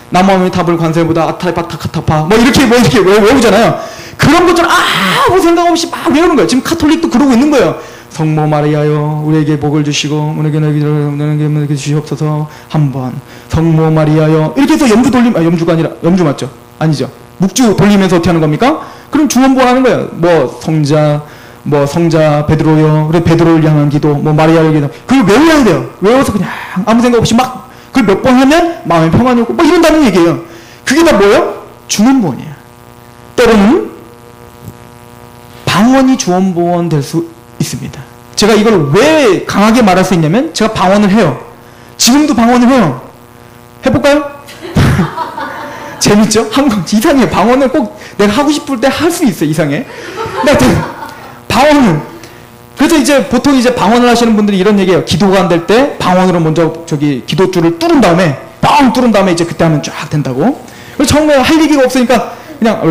나무아미 탑을 관세보다 아타이팍타카타파 뭐 이렇게 외우잖아요. 그런 것처럼 아무 생각 없이 막 외우는 거예요. 지금 카톨릭도 그러고 있는 거예요. 성모 마리아여 우리에게 복을 주시고 우리에게 주시옵소서. 한번 성모 마리아여 이렇게 해서 염주 돌리면, 염주가 아니라, 염주 맞죠? 아니죠. 묵주 돌리면서 어떻게 하는 겁니까? 그럼 중원부 하는 거예요. 뭐 성자 베드로여, 그래 베드로를 향한 기도, 뭐 마리아를 기도, 그걸 외워야 돼요. 외워서 그냥 아무 생각 없이 막 그걸 몇 번 하면 마음에 평안이 오고 뭐 이런다는 얘기예요. 그게 다 뭐예요? 중원부원이에요. 때로는 방언이 중원부원 될 수 있습니다. 제가 이걸 왜 강하게 말할 수 있냐면 제가 방언을 해요. 지금도 방언을 해요. 해볼까요? 재밌죠? 한국 이상해. 방언을 꼭 내가 하고 싶을 때 할 수 있어요. 이상해. 근데 방언을, 그래서 이제 보통 이제 방언을 하시는 분들이 이런 얘기해요. 기도가 안 될 때 방언으로 먼저 기도줄을 뚫은 다음에 빵 뚫은 다음에 이제 그때 하면 쫙 된다고. 그래서 처음에 할 얘기가 없으니까 그냥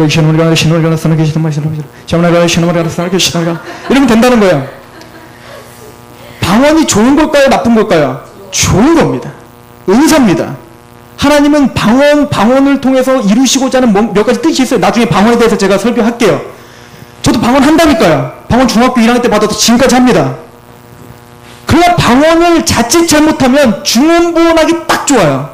이러면 된다는 거예요. 방언이 좋은 걸까요? 나쁜 걸까요? 좋은 겁니다. 은사입니다. 하나님은 방언을 통해서 이루시고자 하는 몇 가지 뜻이 있어요. 나중에 방언에 대해서 제가 설교할게요. 저도 방언 한다니까요. 방언 중학교 1학년 때 받아서 지금까지 합니다. 그러나 방언을 자칫 잘못하면 중원부원하기 딱 좋아요.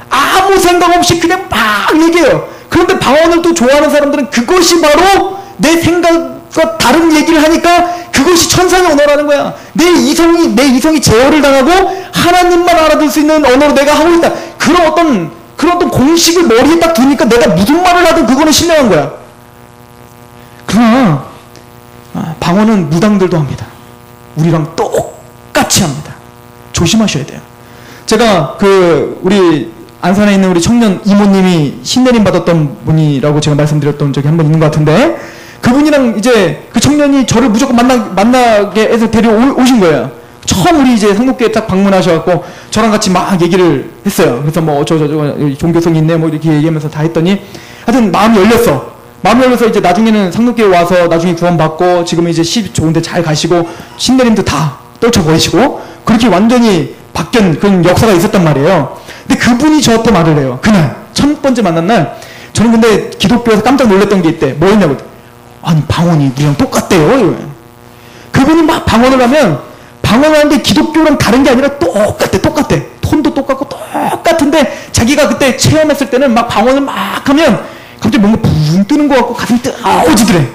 아무 생각 없이 그냥 막 얘기해요. 그런데 방언을 또 좋아하는 사람들은 그것이 바로 내 생각과 다른 얘기를 하니까 그것이 천상의 언어라는 거야. 내 이성이 제어를 당하고 하나님만 알아들 수 있는 언어로 내가 하고 있다. 그런 어떤 공식을 머리에 딱 두니까 내가 무슨 말을 하든 그거는 신뢰한 거야. 그러나 방언은 무당들도 합니다. 우리랑 똑같이 합니다. 조심하셔야 돼요. 제가 우리 안산에 있는 우리 청년 이모님이 신내림 받았던 분이라고 제가 말씀드렸던 적이 한 번 있는 것 같은데, 그분이랑 이제 그 청년이 저를 무조건 만나게 해서 데려오신 거예요. 처음 우리 이제 상록교회 딱 방문하셔갖고 저랑 같이 막 얘기를 했어요. 그래서 뭐 종교성이 있네 뭐 이렇게 얘기하면서 다 했더니 하여튼 마음이 열려서 이제 나중에는 상록교회 와서 나중에 구원받고 지금은 이제 시 좋은데 잘 가시고 신내림도 다 떨쳐버리시고 그렇게 완전히 바뀐 그런 역사가 있었단 말이에요. 근데 그분이 저한테 말을 해요. 그날 첫 번째 만난 날 저는 근데 기독교에서 깜짝 놀랐던 게 있대. 뭐였냐고. 아니 방언이 우리랑 똑같대요. 그분이 막 방언을 하는데 기독교랑 다른 게 아니라 똑같대. 톤도 똑같고 똑같은데 자기가 그때 체험했을 때는 막 방언을 막 하면 갑자기 뭔가 붕 뜨는 것 같고 가슴이 뜨거워지더래.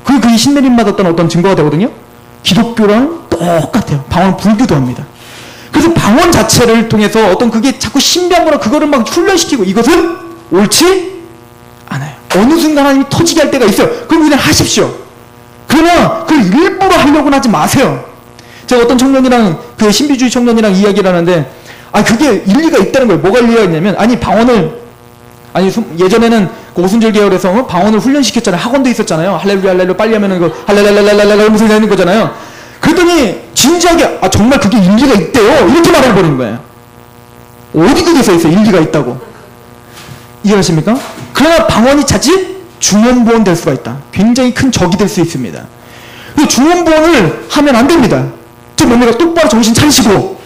그게 신내림 받았던 어떤 증거가 되거든요. 기독교랑 똑같아요. 방언 불교도 합니다. 그래서 방언 자체를 통해서 어떤 그게 자꾸 신비한 거라 그거를 막 훈련시키고 이것은 옳지 않아요. 어느 순간 하나님이 터지게 할 때가 있어요. 그럼 그냥 하십시오. 그러나 그걸 일부러 하려고는 하지 마세요. 제가 어떤 청년이랑 그 신비주의 청년이랑 이야기를 하는데 그게 일리가 있다는 거예요. 뭐가 일리가 있냐면 예전에는 그 오순절 계열에서 방언을 훈련시켰잖아요. 학원도 있었잖아요. 할렐루야 할렐루야 빨리 하면은 그 할렐랄랄랄랄 이러면서 되는 거잖아요. 그랬더니 진지하게 정말 그게 일리가 있대요. 이렇게 말해버리는 거예요. 어디 그게 써 있어요. 일리가 있다고. 이해하십니까? 그러나 방언이 자칫 중원부원 될 수가 있다. 굉장히 큰 적이 될 수 있습니다. 중원부원을 하면 안 됩니다. 저 뭡니까? 똑바로 정신 차리시고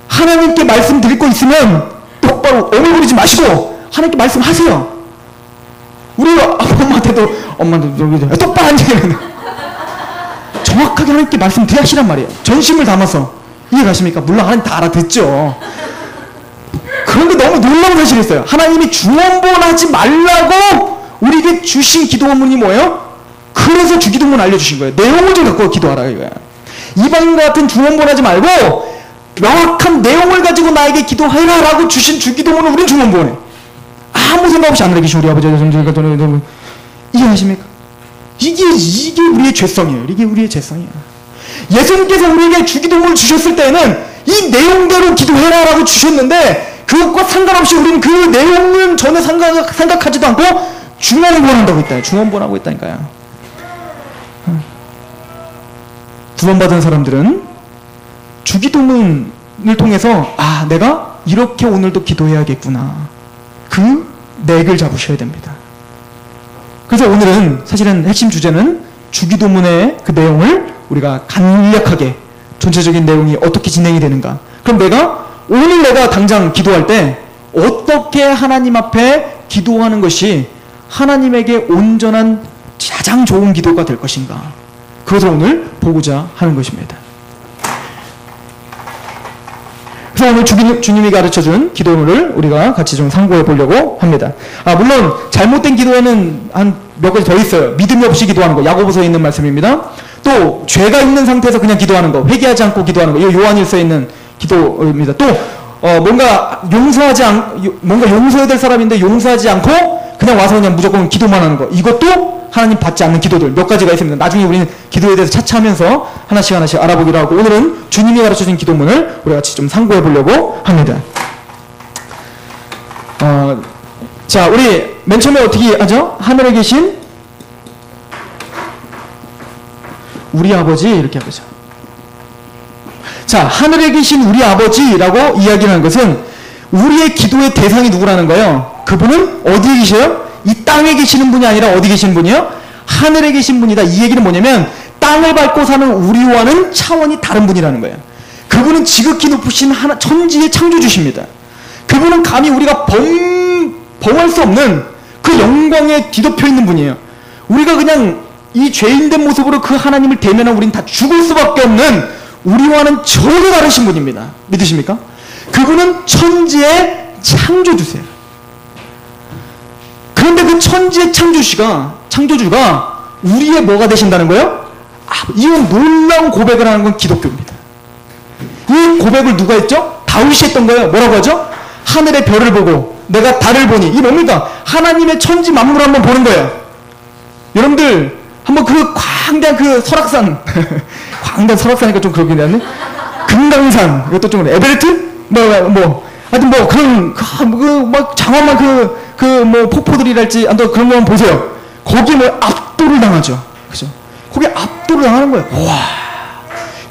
하나님께 말씀 드릴 거 있으면 똑바로 어물거리지 마시고 하나님께 말씀하세요. 우리 엄마한테도 똑바로 앉아야 정확하게 하나님께 말씀드리시란 말이에요. 전심을 담아서. 이해가십니까? 물론 하나님 다 알아듣죠. 그런데 너무 놀라운 사실이 있어요. 하나님이 중원부원하지 말라고 우리에게 주신 기도문이 뭐예요? 그래서 주기도문 알려주신 거예요. 내용을 좀 갖고 기도하라 이거야. 이방인과 같은 중원부원하지 말고 명확한 내용을 가지고 나에게 기도하라 라고 주신 주기도문을 우린 중원부원해. 아무 생각 없이 하늘에 계신 우리 아버지 이해하십니까? 이게 우리의 죄성이에요. 이게 우리의 죄성이에요. 예수님께서 우리에게 주기도문을 주셨을 때는 이 내용대로 기도해라 라고 주셨는데 그것과 상관없이 우리는 그 내용은 전혀 생각하지도 않고 중원부원한다고 했다. 중원부원하고 있다니까요. 구원받은 사람들은 주기도문을 통해서 내가 이렇게 오늘도 기도해야겠구나. 그 맥을 잡으셔야 됩니다. 그래서 오늘은 사실은 핵심 주제는 주기도문의 그 내용을 우리가 간략하게 전체적인 내용이 어떻게 진행이 되는가. 그럼 오늘 내가 당장 기도할 때 어떻게 하나님 앞에 기도하는 것이 하나님에게 온전한 가장 좋은 기도가 될 것인가. 그것을 오늘 보고자 하는 것입니다. 그래서 오늘 주님이 가르쳐준 기도문을 우리가 같이 좀 상고해 보려고 합니다. 물론 잘못된 기도에는 한 몇 가지 더 있어요. 믿음이 없이 기도하는 거, 야고보서에 있는 말씀입니다. 또 죄가 있는 상태에서 그냥 기도하는 거, 회개하지 않고 기도하는 거, 이거 요한일서에 있는 기도입니다. 또 뭔가 용서해야 될 사람인데 용서하지 않고 그냥 와서 그냥 무조건 기도만 하는 거, 이것도 하나님 받지 않는 기도들 몇 가지가 있습니다. 나중에 우리는 기도에 대해서 차차 하면서 하나씩 알아보기로 하고, 오늘은 주님이 가르쳐준 기도문을 우리 같이 좀 상고해 보려고 합니다. 자, 우리 맨 처음에 어떻게 하죠? 하늘에 계신 우리 아버지, 이렇게 하죠. 자, 하늘에 계신 우리 아버지라고 이야기하는 것은 우리의 기도의 대상이 누구라는 거예요? 그분은 어디에 계셔요? 이 땅에 계시는 분이 아니라 어디 계신 분이요? 하늘에 계신 분이다. 이 얘기는 뭐냐면 땅을 밟고 사는 우리와는 차원이 다른 분이라는 거예요. 그분은 지극히 높으신 천지의 창조주십니다. 그분은 감히 우리가 범할 수 없는 그 영광에 뒤덮여 있는 분이에요. 우리가 그냥 이 죄인된 모습으로 그 하나님을 대면하면 우린 다 죽을 수밖에 없는, 우리와는 전혀 다르신 분입니다. 믿으십니까? 그분은 천지의 창조주세요. 그런데 그 천지의 창조주가 우리의 뭐가 되신다는 거예요? 이런 놀라운 고백을 하는 건 기독교입니다. 이 고백을 누가 했죠? 다윗이 했던 거예요. 뭐라고 하죠? 하늘의 별을 보고 내가 달을 보니. 이게 뭡니까? 하나님의 천지 만물을 한번 보는 거예요. 여러분들 한번 그 광대한 그 설악산 광대한 설악산이니까 좀 그러긴 하네. 금강산, 이것도 좀 에베레스트? 하여튼 그런 막 장엄한 뭐 폭포들이랄지 그런 거 보세요. 거기 압도를 당하죠. 그죠? 거기 압도를 당하는 거예요. 와.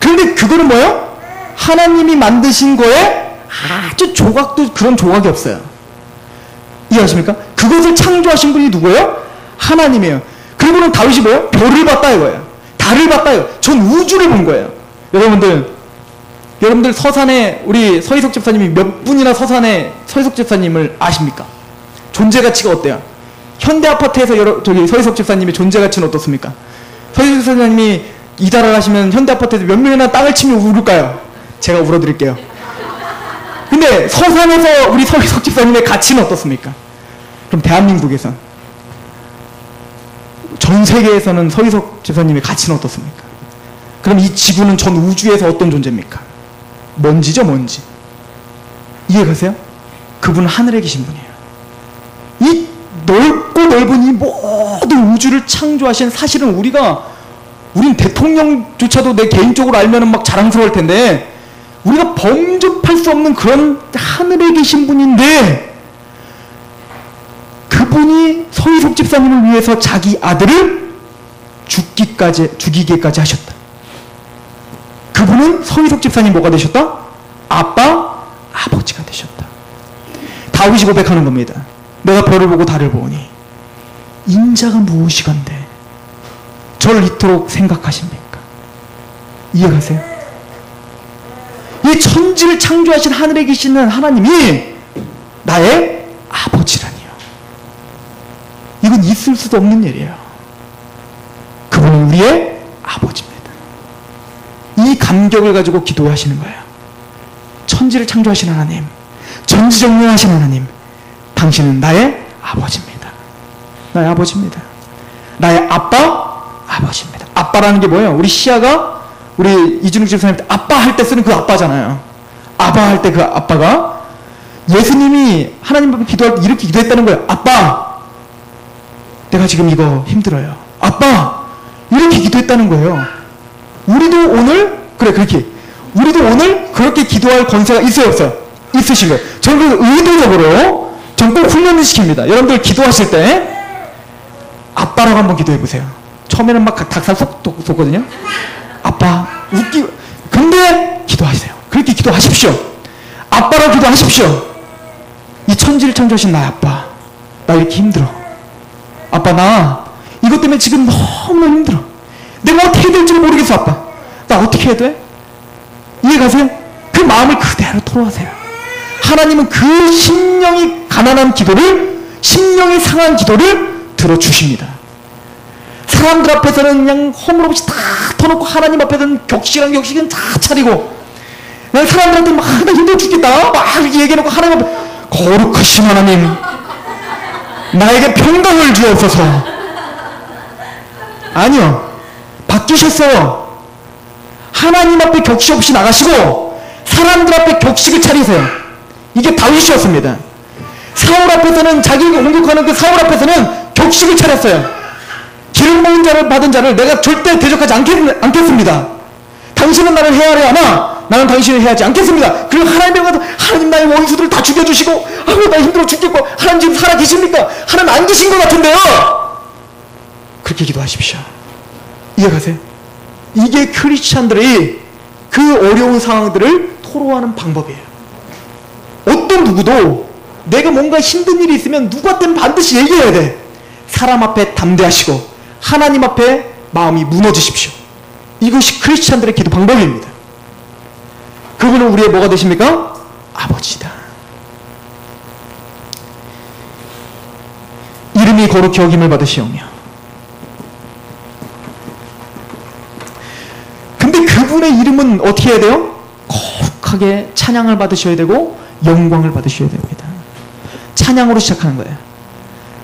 그런데 그거는 뭐예요? 하나님이 만드신 거에 아주 그런 조각이 없어요. 이해하십니까? 그것을 창조하신 분이 누구예요? 하나님이에요. 그리고는 다윗이 뭐예요? 별을 봤다 이거예요. 달을 봤다 이거예요. 전 우주를 본 거예요. 여러분들 서산에 우리 서희석 집사님이 몇 분이나 서희석 집사님을 아십니까? 존재 가치가 어때요? 현대 아파트에서 저기 서희석 집사님의 존재 가치는 어떻습니까? 서희석 집사님이 이사를 하시면 현대 아파트에서 몇 명이나 땅을 치면 울을까요? 제가 울어드릴게요. 근데 서산에서 우리 서희석 집사님의 가치는 어떻습니까? 그럼 대한민국에선, 전 세계에서는 서희석 집사님의 가치는 어떻습니까? 그럼 이 지구는 전 우주에서 어떤 존재입니까? 먼지죠, 먼지. 이해가세요? 그분은 하늘에 계신 분이에요. 이 넓고 넓은 이 모든 우주를 창조하신, 사실은 우린 대통령조차도 내 개인적으로 알면은 막 자랑스러울 텐데, 우리가 범접할 수 없는 그런 하늘에 계신 분인데, 그분이 서희석 집사님을 위해서 자기 아들을 죽이기까지 하셨다. 그분은 서희석 집사님 뭐가 되셨다? 아버지가 되셨다. 다윗이 고백하는 겁니다. 내가 별을 보고 달을 보니 인자가 무엇이건대 저를 이토록 생각하십니까? 이해가세요? 이 천지를 창조하신 하늘에 계시는 하나님이 나의 아버지라니요. 이건 있을 수도 없는 일이에요. 그분은 우리의 아버지입니다. 이 감격을 가지고 기도하시는 거예요. 천지를 창조하신 하나님, 전지정령하신 하나님, 당신은 나의 아버지입니다. 나의 아버지입니다. 나의 아버지입니다. 아빠라는 게 뭐예요? 우리 시아가 우리 이준욱 집사님 때 아빠 할 때 쓰는 그 아빠잖아요. 아바 할 때 그 아빠가 예수님이 하나님 앞에 기도할 때 이렇게 기도했다는 거예요. 아빠, 내가 지금 이거 힘들어요. 아빠, 이렇게 기도했다는 거예요. 우리도 오늘 그렇게 우리도 오늘 그렇게 기도할 권세가 있어요, 없어요? 있으신 거예요. 저는 의도적으로 전 꼭 훈련을 시킵니다. 여러분들 기도하실 때 아빠라고 한번 기도해 보세요. 처음에는 막 닭살 솟거든요. 아빠, 웃기고. 근데 기도하세요. 그렇게 기도하십시오. 아빠라고 기도하십시오. 이 천지를 창조하신 나의 아빠, 나 이렇게 힘들어. 아빠, 나 이것 때문에 지금 너무너무 힘들어. 내가 어떻게 해야 될지 모르겠어. 아빠, 나 어떻게 해야 돼? 이해가세요? 그 마음을 그대로 토로하세요. 하나님은 그 심령이 가난한 기도를, 심령이 상한 기도를 들어주십니다. 사람들 앞에서는 그냥 허물없이 다 터놓고 하나님 앞에서는 격식은 다 차리고, 내가 사람들한테 막 나 힘들어 죽겠다 막 이렇게 얘기해놓고 하나님 앞에 거룩하신 하나님, 나에게 평강을 주옵소서. 아니요, 바뀌셨어요. 하나님 앞에 격식 없이 나가시고 사람들 앞에 격식을 차리세요. 이게 다윗이었습니다. 사울 앞에서는, 자기가 공격하는 그 사울 앞에서는 격식을 차렸어요. 기름 부은 자를 받은 자를 내가 절대 대적하지 않겠습니다. 당신은 나를 해하려 하나 나는 당신을 해하지 않겠습니다. 그리고 하나님에 가서 하나님 나의 원수들을 다 죽여주시고, 아유 나 힘들어 죽겠고, 하나님 지금 살아 계십니까? 하나님 안 계신 것 같은데요. 그렇게 기도하십시오. 이해가세요? 이게 크리스찬들이 그 어려운 상황들을 토로하는 방법이에요. 어떤 누구도 내가 뭔가 힘든 일이 있으면 누구한테는 반드시 얘기해야 돼. 사람 앞에 담대하시고 하나님 앞에 마음이 무너지십시오. 이것이 크리스찬들의 기도 방법입니다. 그분은 우리의 뭐가 되십니까? 아버지다. 이름이 거룩히 여김을 받으시오며. 근데 그분의 이름은 어떻게 해야 돼요? 거룩하게 찬양을 받으셔야 되고 영광을 받으셔야 됩니다. 찬양으로 시작하는 거예요.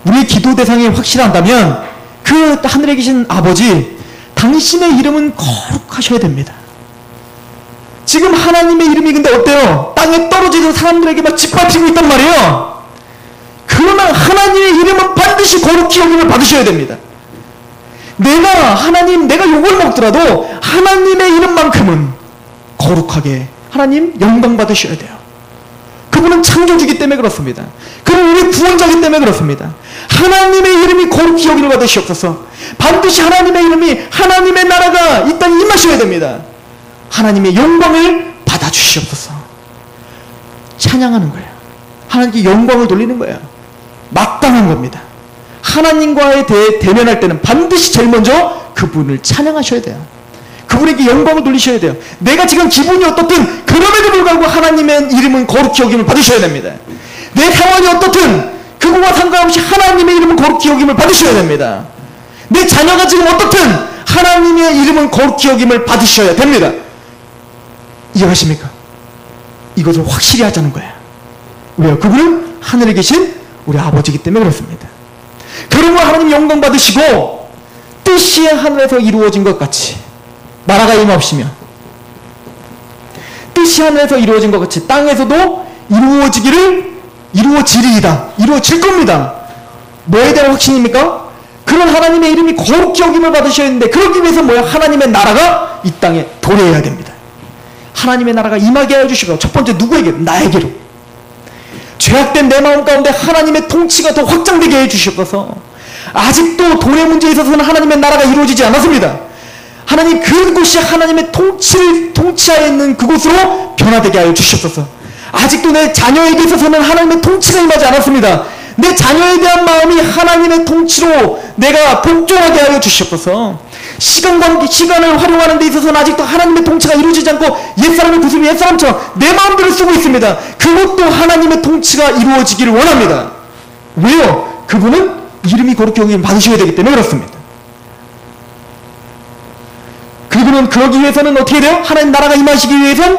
우리의 기도 대상이 확실한다면 그 하늘에 계신 아버지, 당신의 이름은 거룩하셔야 됩니다. 지금 하나님의 이름이 근데 어때요? 땅에 떨어지는 사람들에게 막 짓밟히고 있단 말이에요. 그러나 하나님의 이름은 반드시 거룩히 여김을 받으셔야 됩니다. 내가 욕을 먹더라도 하나님의 이름만큼은 거룩하게 하나님 영광 받으셔야 돼요. 그분은 창조주기 때문에 그렇습니다. 그는 우리 구원자기 때문에 그렇습니다. 하나님의 이름이 거룩히 여김을 받으시옵소서. 반드시 하나님의 이름이, 하나님의 나라가 이 땅에 임하셔야 됩니다. 하나님의 영광을 받아주시옵소서. 찬양하는 거예요. 하나님께 영광을 돌리는 거예요. 마땅한 겁니다. 하나님과의 대면할 때는 반드시 제일 먼저 그분을 찬양하셔야 돼요. 그분에게 영광을 돌리셔야 돼요. 내가 지금 기분이 어떻든 그럼에도 불구하고 하나님의 이름은 거룩히 여김을 받으셔야 됩니다. 내 상황이 어떻든 그거와 상관없이 하나님의 이름은 거룩히 여김을 받으셔야 됩니다. 내 자녀가 지금 어떻든 하나님의 이름은 거룩히 여김을 받으셔야 됩니다. 이해하십니까? 이것을 확실히 하자는 거예요. 왜요? 그분은 하늘에 계신 우리 아버지이기 때문에 그렇습니다. 그러므로 하나님 영광 받으시고 뜻이 하늘에서 이루어진 것 같이, 나라가 임하시며 뜻이 하늘에서 이루어진 것 같이 땅에서도 이루어지리이다. 이루어질 겁니다. 뭐에 대한 확신입니까? 그런 하나님의 이름이 거룩히 여김을 받으셔야 하는데, 그러기 위해서 뭐야? 하나님의 나라가 이 땅에 도래해야 됩니다. 하나님의 나라가 임하게 하여 주시고, 첫 번째 누구에게? 나에게로. 죄악된 내 마음 가운데 하나님의 통치가 더 확장되게 해 주시옵소서. 아직도 돈의 문제에 있어서는 하나님의 나라가 이루어지지 않았습니다. 하나님 그곳이 하나님의 통치하에 있는 그곳으로 변화되게 하여 주시옵소서. 아직도 내 자녀에게 있어서는 하나님의 통치가 임하지 않았습니다. 내 자녀에 대한 마음이 하나님의 통치로 내가 복종하게 하여 주시옵소서. 시간을 활용하는 데 있어서는 아직도 하나님의 통치가 이루어지지 않고 옛사람의 구슬이 옛사람처럼 내 마음대로 쓰고 있습니다. 그것도 하나님의 통치가 이루어지기를 원합니다. 왜요? 그분은 이름이 거룩히 여김을 받으셔야 되기 때문에 그렇습니다. 그분은 그러기 위해서는 어떻게 돼요? 하나님 나라가 임하시기 위해서는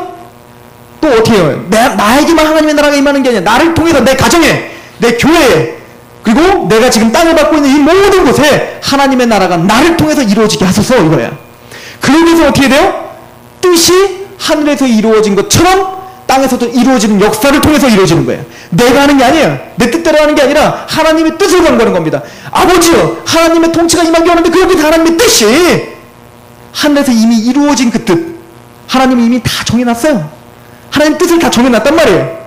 또 어떻게 해요? 나에게만 하나님의 나라가 임하는 게 아니라 나를 통해서 내 가정에, 내 교회에, 그리고 내가 지금 땅을 받고 있는 이 모든 곳에 하나님의 나라가 나를 통해서 이루어지게 하소서, 이거야. 그러기 위해서 어떻게 돼요? 뜻이 하늘에서 이루어진 것처럼 땅에서도 이루어지는 역사를 통해서 이루어지는 거예요. 내가 하는 게 아니에요. 내 뜻대로 하는 게 아니라 하나님의 뜻을 간구하는 겁니다. 아버지요, 하나님의 통치가 임하게 하는데 그렇게 하나님의 뜻이 하늘에서 이미 이루어진 그 뜻, 하나님이 이미 다 정해놨어요. 하나님 뜻을 다 정해놨단 말이에요.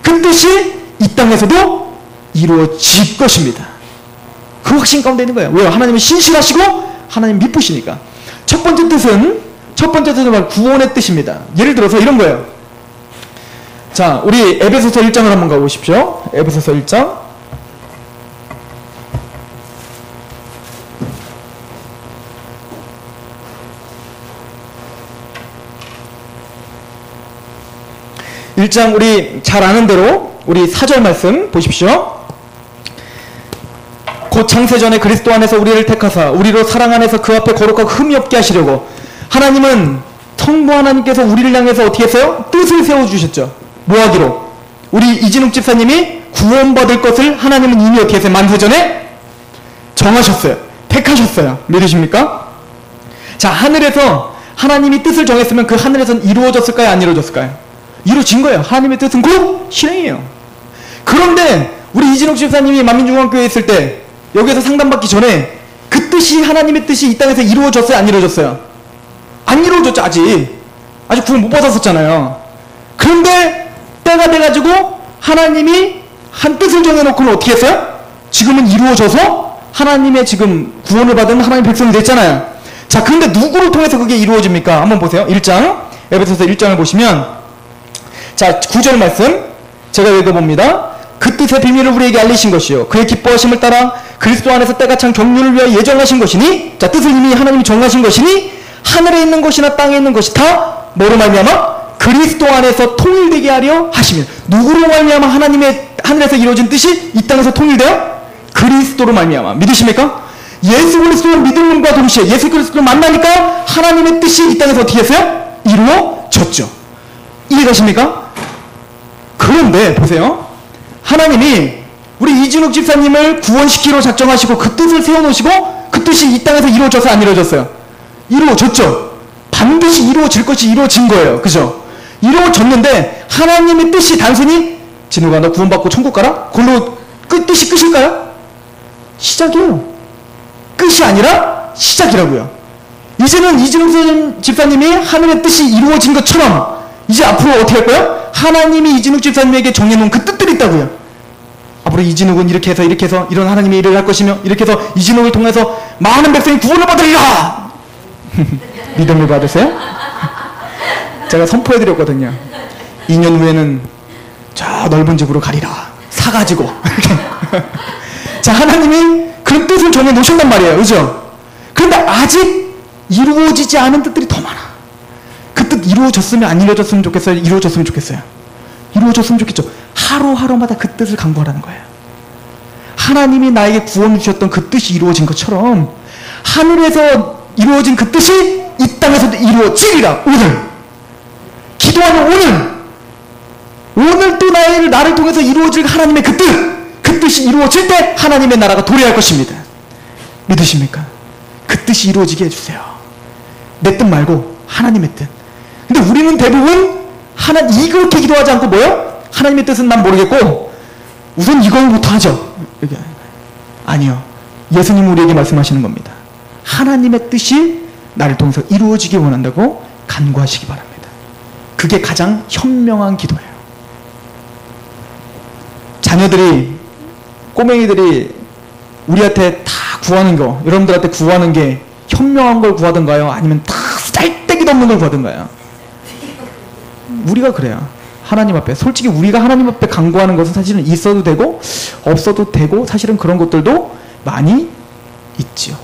그 뜻이 이 땅에서도 이루어질 것입니다. 그 확신 가운데 있는 거예요. 왜요? 하나님은 신실하시고 하나님 미쁘시니까. 첫 번째 뜻은 바로 구원의 뜻입니다. 예를 들어서 이런 거예요. 자, 우리 에베소서 1장을 한번 가보십시오. 에베소서 1장. 우리 잘 아는 대로 우리 4절 말씀 보십시오. 곧 창세전에 그리스도 안에서 우리를 택하사 우리로 사랑 안에서 그 앞에 거룩하고 흠이 없게 하시려고 하나님은 성부 하나님께서 우리를 향해서 어떻게 했어요? 뜻을 세워주셨죠. 뭐 하기로? 우리 이진욱 집사님이 구원받을 것을 하나님은 이미 어떻게 했어요? 만세전에 정하셨어요. 택하셨어요. 믿으십니까? 자, 하늘에서 하나님이 뜻을 정했으면 그 하늘에서는 이루어졌을까요? 안 이루어졌을까요? 이루어진 거예요. 하나님의 뜻은 곧 실행이에요. 그런데 우리 이진욱 집사님이 만민중앙교회에 있을 때 여기에서 상담받기 전에 그 뜻이 하나님의 뜻이 이 땅에서 이루어졌어요? 안 이루어졌어요? 안 이루어졌죠. 아직 구원 못 받았었잖아요. 그런데 때가 돼가지고 하나님이 한 뜻을 정해놓고는 어떻게 했어요? 지금은 이루어져서 하나님의 지금 구원을 받은 하나님의 백성이 됐잖아요. 자, 그런데 누구를 통해서 그게 이루어집니까? 한번 보세요. 1장 에베소서 1장을 보시면 자, 9절 말씀 제가 읽어봅니다. 그 뜻의 비밀을 우리에게 알리신 것이요 그의 기뻐하심을 따라 그리스도 안에서 때가 찬 경륜을 위하여 예정하신 것이니, 자, 뜻을 이미 하나님이 정하신 것이니 하늘에 있는 것이나 땅에 있는 것이 다 뭐로 말미암아? 그리스도 안에서 통일되게 하려 하시면. 누구로 말미암아 하나님의 하늘에서 이루어진 뜻이 이 땅에서 통일돼요? 그리스도로 말미암아. 믿으십니까? 예수 그리스도를 믿음과 동시에 예수 그리스도를 만나니까 하나님의 뜻이 이 땅에서 어떻게 했어요? 이루어졌죠. 이해가십니까? 그런데 보세요. 하나님이 우리 이진욱 집사님을 구원시키러 작정하시고 그 뜻을 세워놓으시고 그 뜻이 이 땅에서 이루어져서 안 이루어졌어요? 이루어졌죠. 반드시 이루어질 것이 이루어진 거예요. 그죠? 이루어졌는데 하나님의 뜻이 단순히 진우가 너 구원받고 천국 가라? 그걸로 뜻이 끝일까요? 시작이에요. 끝이 아니라 시작이라고요. 이제는 이진욱 집사님이 하늘의 뜻이 이루어진 것처럼 이제 앞으로 어떻게 할 거예요? 하나님이 이진욱 집사님에게 정해놓은 그 뜻들이 있다고요. 앞으로 이진욱은 이렇게 해서 이런 하나님의 일을 할 것이며 이렇게 해서 이진욱을 통해서 많은 백성이 구원을 받으리라. 믿음을 받으세요? 제가 선포해드렸거든요. 2년 후에는 저 넓은 집으로 가리라. 사가지고. 자, 하나님이 그런 뜻을 정해놓으셨단 말이에요. 그죠? 그런데 아직 이루어지지 않은 뜻들이 더 많아. 그 뜻 이루어졌으면 안 이루어졌으면 좋겠어요? 이루어졌으면 좋겠어요? 이루어졌으면 좋겠죠. 하루하루마다 그 뜻을 강구하라는 거예요. 하나님이 나에게 구원을 주셨던 그 뜻이 이루어진 것처럼 하늘에서 이루어진 그 뜻이 이 땅에서도 이루어지리라. 오늘 기도하는 오늘 또 나를 통해서 이루어질 하나님의 그 뜻이 이루어질 때 하나님의 나라가 도래할 것입니다. 믿으십니까? 그 뜻이 이루어지게 해주세요. 내 뜻 말고 하나님의 뜻. 근데 우리는 대부분 이렇게 기도하지 않고 뭐요? 하나님의 뜻은 난 모르겠고 우선 이거부터 하죠. 아니요. 예수님 우리에게 말씀하시는 겁니다. 하나님의 뜻이 나를 통해서 이루어지기 원한다고 간구하시기 바랍니다. 그게 가장 현명한 기도예요. 자녀들이, 꼬맹이들이 우리한테 다 구하는 거, 여러분들한테 구하는 게 현명한 걸 구하던가요? 아니면 다 쌀데기도 없는 걸 구하던가요? 우리가 그래요. 하나님 앞에. 솔직히 우리가 하나님 앞에 간구하는 것은 사실은 있어도 되고 없어도 되고 사실은 그런 것들도 많이 있지요.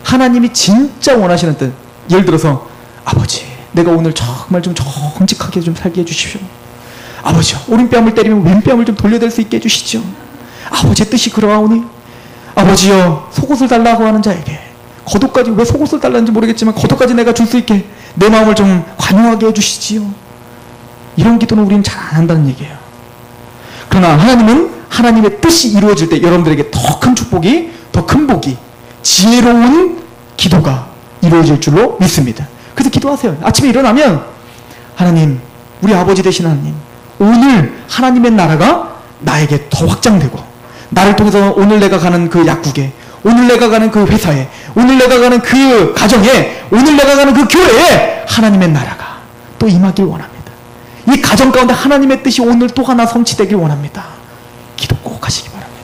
하나님이 진짜 원하시는 뜻. 예를 들어서 아버지, 내가 오늘 정말 좀 정직하게 좀 살게 해주십시오. 아버지요, 오른뺨을 때리면 왼뺨을 좀 돌려댈 수 있게 해주시죠. 아버지의 뜻이 그러하오니 아버지요, 속옷을 달라고 하는 자에게 겉옷까지, 왜 속옷을 달라는지 모르겠지만 겉옷까지 내가 줄 수 있게 내 마음을 좀 관용하게 해주시지요. 이런 기도는 우리는 잘 안 한다는 얘기예요. 그러나 하나님은 하나님의 뜻이 이루어질 때 여러분들에게 더 큰 축복이, 더 큰 복이, 지혜로운 기도가 이루어질 줄로 믿습니다. 그래서 기도하세요. 아침에 일어나면 하나님, 우리 아버지 되신 하나님, 오늘 하나님의 나라가 나에게 더 확장되고, 나를 통해서 오늘 내가 가는 그 약국에, 오늘 내가 가는 그 회사에, 오늘 내가 가는 그 가정에, 오늘 내가 가는 그 교회에 하나님의 나라가 또 임하길 원합니다. 이 가정 가운데 하나님의 뜻이 오늘 또 하나 성취되길 원합니다. 기도 꼭 하시기 바랍니다.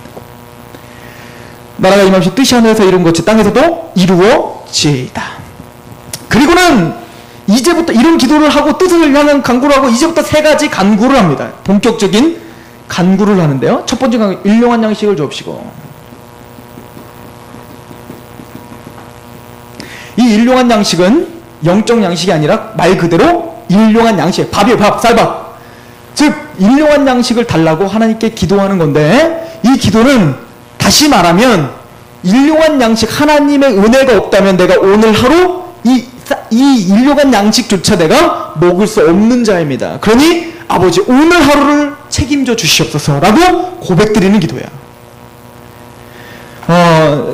나라가 임하시 뜻이 하늘에서 이룬 것이 땅에서도 이루어지이다. 그리고는 이제부터 이런 기도를 하고 뜻을 향한 간구를 하고 이제부터 세 가지 간구를 합니다. 본격적인 간구를 하는데요. 첫 번째 간구, 일용한 양식을 주옵시고. 이 일용한 양식은 영적 양식이 아니라 말 그대로 일용한 양식, 밥이에요. 밥, 쌀밥. 즉 일용한 양식을 달라고 하나님께 기도하는 건데, 이 기도는 다시 말하면 일용한 양식, 하나님의 은혜가 없다면 내가 오늘 하루 이 일용한 양식조차 내가 먹을 수 없는 자입니다. 그러니 아버지 오늘 하루를 책임져 주시옵소서라고 고백드리는 기도야.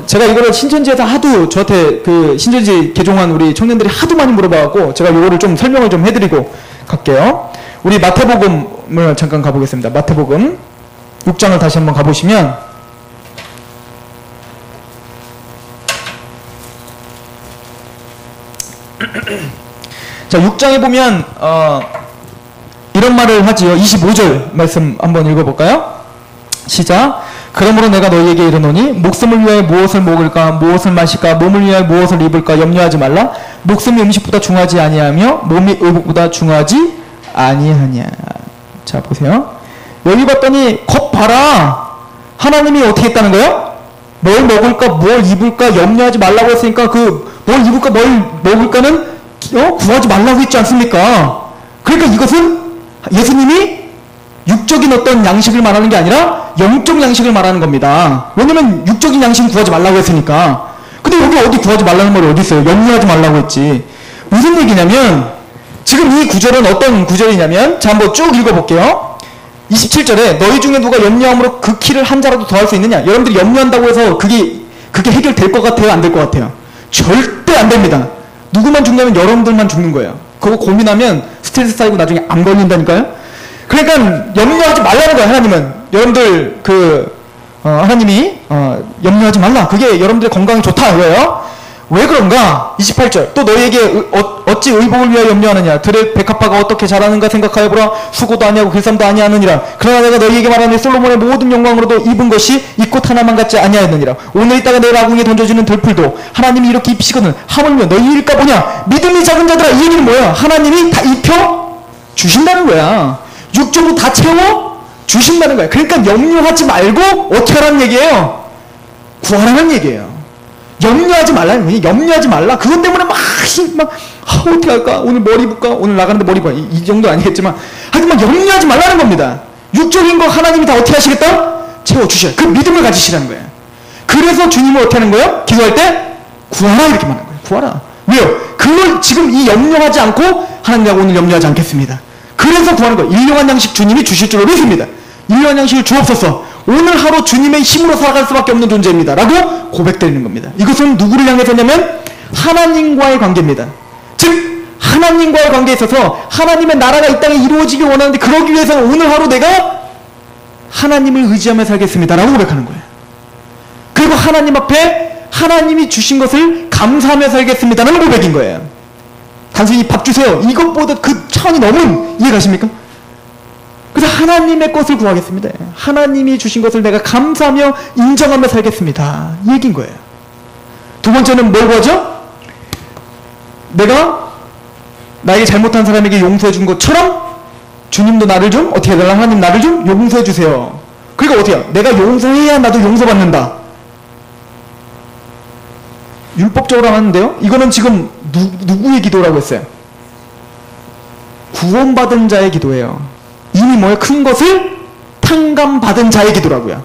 제가 이거를 신천지에서 하도 저한테 그 신천지 개종한 우리 청년들이 하도 많이 물어봐갖고 제가 이거를 좀 설명을 좀 해드리고 갈게요. 우리 마태복음을 잠깐 가보겠습니다. 마태복음 6장을 다시 한번 가보시면 자, 6장에 보면 이런 말을 하지요. 25절 말씀 한번 읽어볼까요? 시작. 그러므로 내가 너희에게 이르노니 목숨을 위하여 무엇을 먹을까 무엇을 마실까 몸을 위하여 무엇을 입을까 염려하지 말라. 목숨이 음식보다 중하지 아니하며 몸이 의복보다 중하지 아니하냐. 자, 보세요. 여기 봤더니 겉 봐라. 하나님이 어떻게 했다는 거예요? 뭘 먹을까 뭘 입을까 염려하지 말라고 했으니까 그 뭘 입을까 뭘 먹을까는 구하지 말라고 했지 않습니까? 그러니까 이것은 예수님이 육적인 어떤 양식을 말하는 게 아니라 영적 양식을 말하는 겁니다. 왜냐면 육적인 양식은 구하지 말라고 했으니까. 근데 여기 어디 구하지 말라는 말이 어디 있어요? 염려하지 말라고 했지. 무슨 얘기냐면 지금 이 구절은 어떤 구절이냐면, 자 한번 쭉 읽어볼게요. 27절에 너희 중에 누가 염려함으로 그 키를 한 자라도 더할 수 있느냐. 여러분들이 염려한다고 해서 그게 해결될 것 같아요? 안 될 것 같아요? 절대 안 됩니다. 누구만 죽냐면 여러분들만 죽는 거예요. 그거 고민하면 스트레스 쌓이고 나중에 안 걸린다니까요. 그러니까 염려하지 말라는 거예요. 하나님은 여러분들 하나님이 염려하지 말라. 그게 여러분들의 건강에 좋다 이거예요. 왜 그런가? 28절 또 너희에게 어찌 의복을 위하여 염려하느냐. 들의 백합화가 어떻게 자라는가 생각하여 보라. 수고도 아니하고 길쌈도 아니하느니라. 그러나 내가 너희에게 말하니 솔로몬의 모든 영광으로도 입은 것이 이 꽃 하나만 같지 아니하였느니라. 오늘 있다가 내일 아궁이에 던져주는 들풀도 하나님이 이렇게 입히시거든 하물며 너희 일까 보냐. 믿음이 작은 자들아. 이 얘기는 뭐야? 하나님이 다 입혀 주신다는 거야. 육적으로 다 채워 주신다는 거야. 그러니까 염려하지 말고 어떻게 하라는 얘기예요? 구하라는 얘기예요. 염려하지 말라는 거예요. 염려하지 말라. 그것 때문에 어떻게 할까? 오늘 머리 입을까? 오늘 나가는데 머리 봐. 이 정도 아니겠지만 하지만 염려하지 말라는 겁니다. 육적인 거 하나님이 다 어떻게 하시겠다? 채워주셔야. 그 믿음을 가지시라는 거예요. 그래서 주님은 어떻게 하는 거예요? 기도할 때 구하라 이렇게 말하는 거예요. 구하라. 왜요? 그걸 지금 이 염려하지 않고 하나님 내가 오늘 염려하지 않겠습니다. 그래서 구하는 거예요. 일용한 양식 주님이 주실 줄로 믿습니다. 일용한 양식을 주옵소서. 오늘 하루 주님의 힘으로 살아갈 수밖에 없는 존재입니다. 라고 고백드리는 겁니다. 이것은 누구를 향해서냐면 하나님과의 관계입니다. 즉 하나님과의 관계에 있어서 하나님의 나라가 이 땅에 이루어지길 원하는데 그러기 위해서 오늘 하루 내가 하나님을 의지하며 살겠습니다. 라고 고백하는 거예요. 그리고 하나님 앞에 하나님이 주신 것을 감사하며 살겠습니다. 라는 고백인 거예요. 단순히 밥 주세요. 이것보다 그 차원이 넘은 이해 가십니까? 그래서 하나님의 것을 구하겠습니다. 하나님이 주신 것을 내가 감사하며 인정하며 살겠습니다. 이 얘기인 거예요. 두 번째는 뭘 구하죠? 내가 나에게 잘못한 사람에게 용서해 준 것처럼 주님도 나를 좀 어떻게 해달라. 하나님 나를 좀 용서해 주세요. 그러니까 어떻게 해요? 내가 용서해야 나도 용서받는다. 율법적으로 하는데요. 이거는 지금 누구의 기도라고 했어요? 구원받은 자의 기도예요. 이미 뭐예요? 큰 것을 탕감받은 자의 기도라고요.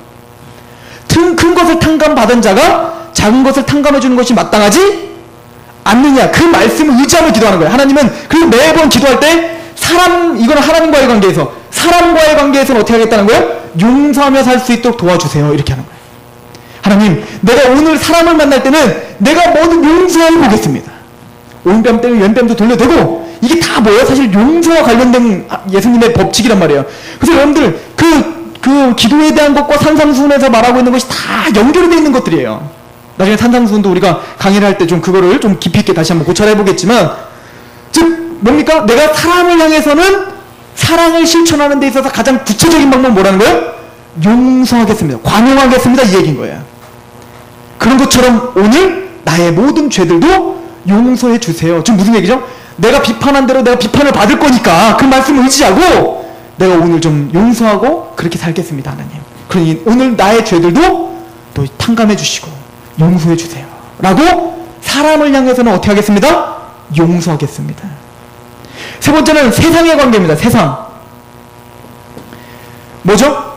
큰 것을 탕감받은 자가 작은 것을 탕감해 주는 것이 마땅하지 않느냐. 그 말씀을 의지하며 기도하는 거예요. 하나님은 그리고 매번 기도할 때 이거는 하나님과의 관계에서 사람과의 관계에서는 어떻게 하겠다는 거예요? 용서하며 살 수 있도록 도와주세요. 이렇게 하는 거예요. 하나님 내가 오늘 사람을 만날 때는 내가 모두 용서해 보겠습니다. 오른뺨 때문에 왼뺨도 돌려대고 이게 다 뭐예요? 사실 용서와 관련된 예수님의 법칙이란 말이에요. 그래서 여러분들 그 기도에 대한 것과 산상수훈에서 말하고 있는 것이 다 연결이 되어 있는 것들이에요. 나중에 산상수훈도 우리가 강의를 할 때 좀 그거를 좀 깊이 있게 다시 한번 고찰해 보겠지만, 즉 뭡니까? 내가 사람을 향해서는 사랑을 실천하는 데 있어서 가장 구체적인 방법은 뭐라는 거예요? 용서하겠습니다. 관용하겠습니다. 이 얘기인 거예요. 그런 것처럼 오늘 나의 모든 죄들도 용서해 주세요. 지금 무슨 얘기죠? 내가 비판한 대로 내가 비판을 받을 거니까 그 말씀을 의지하고 내가 오늘 좀 용서하고 그렇게 살겠습니다. 하나님. 그러니 오늘 나의 죄들도 또 탕감해 주시고 용서해 주세요. 라고 사람을 향해서는 어떻게 하겠습니다? 용서하겠습니다. 세 번째는 세상의 관계입니다. 세상. 뭐죠?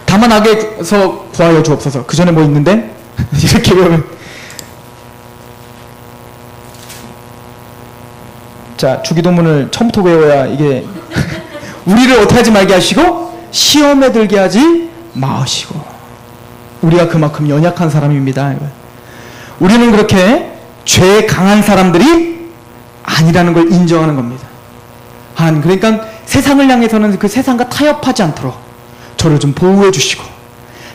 다만 악에서 구하여 주옵소서. 그 전에 뭐 있는데? 이렇게 보면 자, 주기도문을 처음부터 외워야 이게 우리를 어떻게 하지 말게 하시고 시험에 들게 하지 마시고. 우리가 그만큼 연약한 사람입니다. 우리는 그렇게 죄에 강한 사람들이 아니라는 걸 인정하는 겁니다. 하나님, 그러니까 세상을 향해서는 그 세상과 타협하지 않도록 저를 좀 보호해 주시고,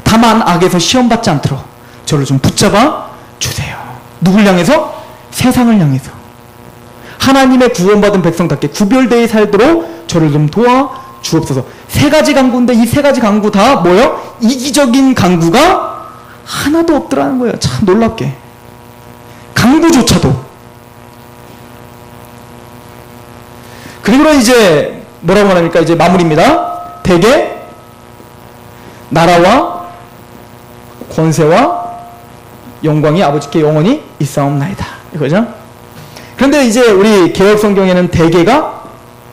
다만 악에서 시험받지 않도록 저를 좀 붙잡아 주세요. 누굴 향해서? 세상을 향해서. 하나님의 구원받은 백성답게 구별되어 살도록 저를 좀 도와 주옵소서. 세 가지 강구인데 이 세 가지 강구 다 뭐예요? 이기적인 강구가 하나도 없더라는 거예요. 참 놀랍게. 강구조차도. 그리고 이제 뭐라고 말합니까? 이제 마무리입니다. 대개 나라와 권세와 영광이 아버지께 영원히 있사옵나이다. 이거죠? 그런데 이제 우리 개혁 성경에는 대개가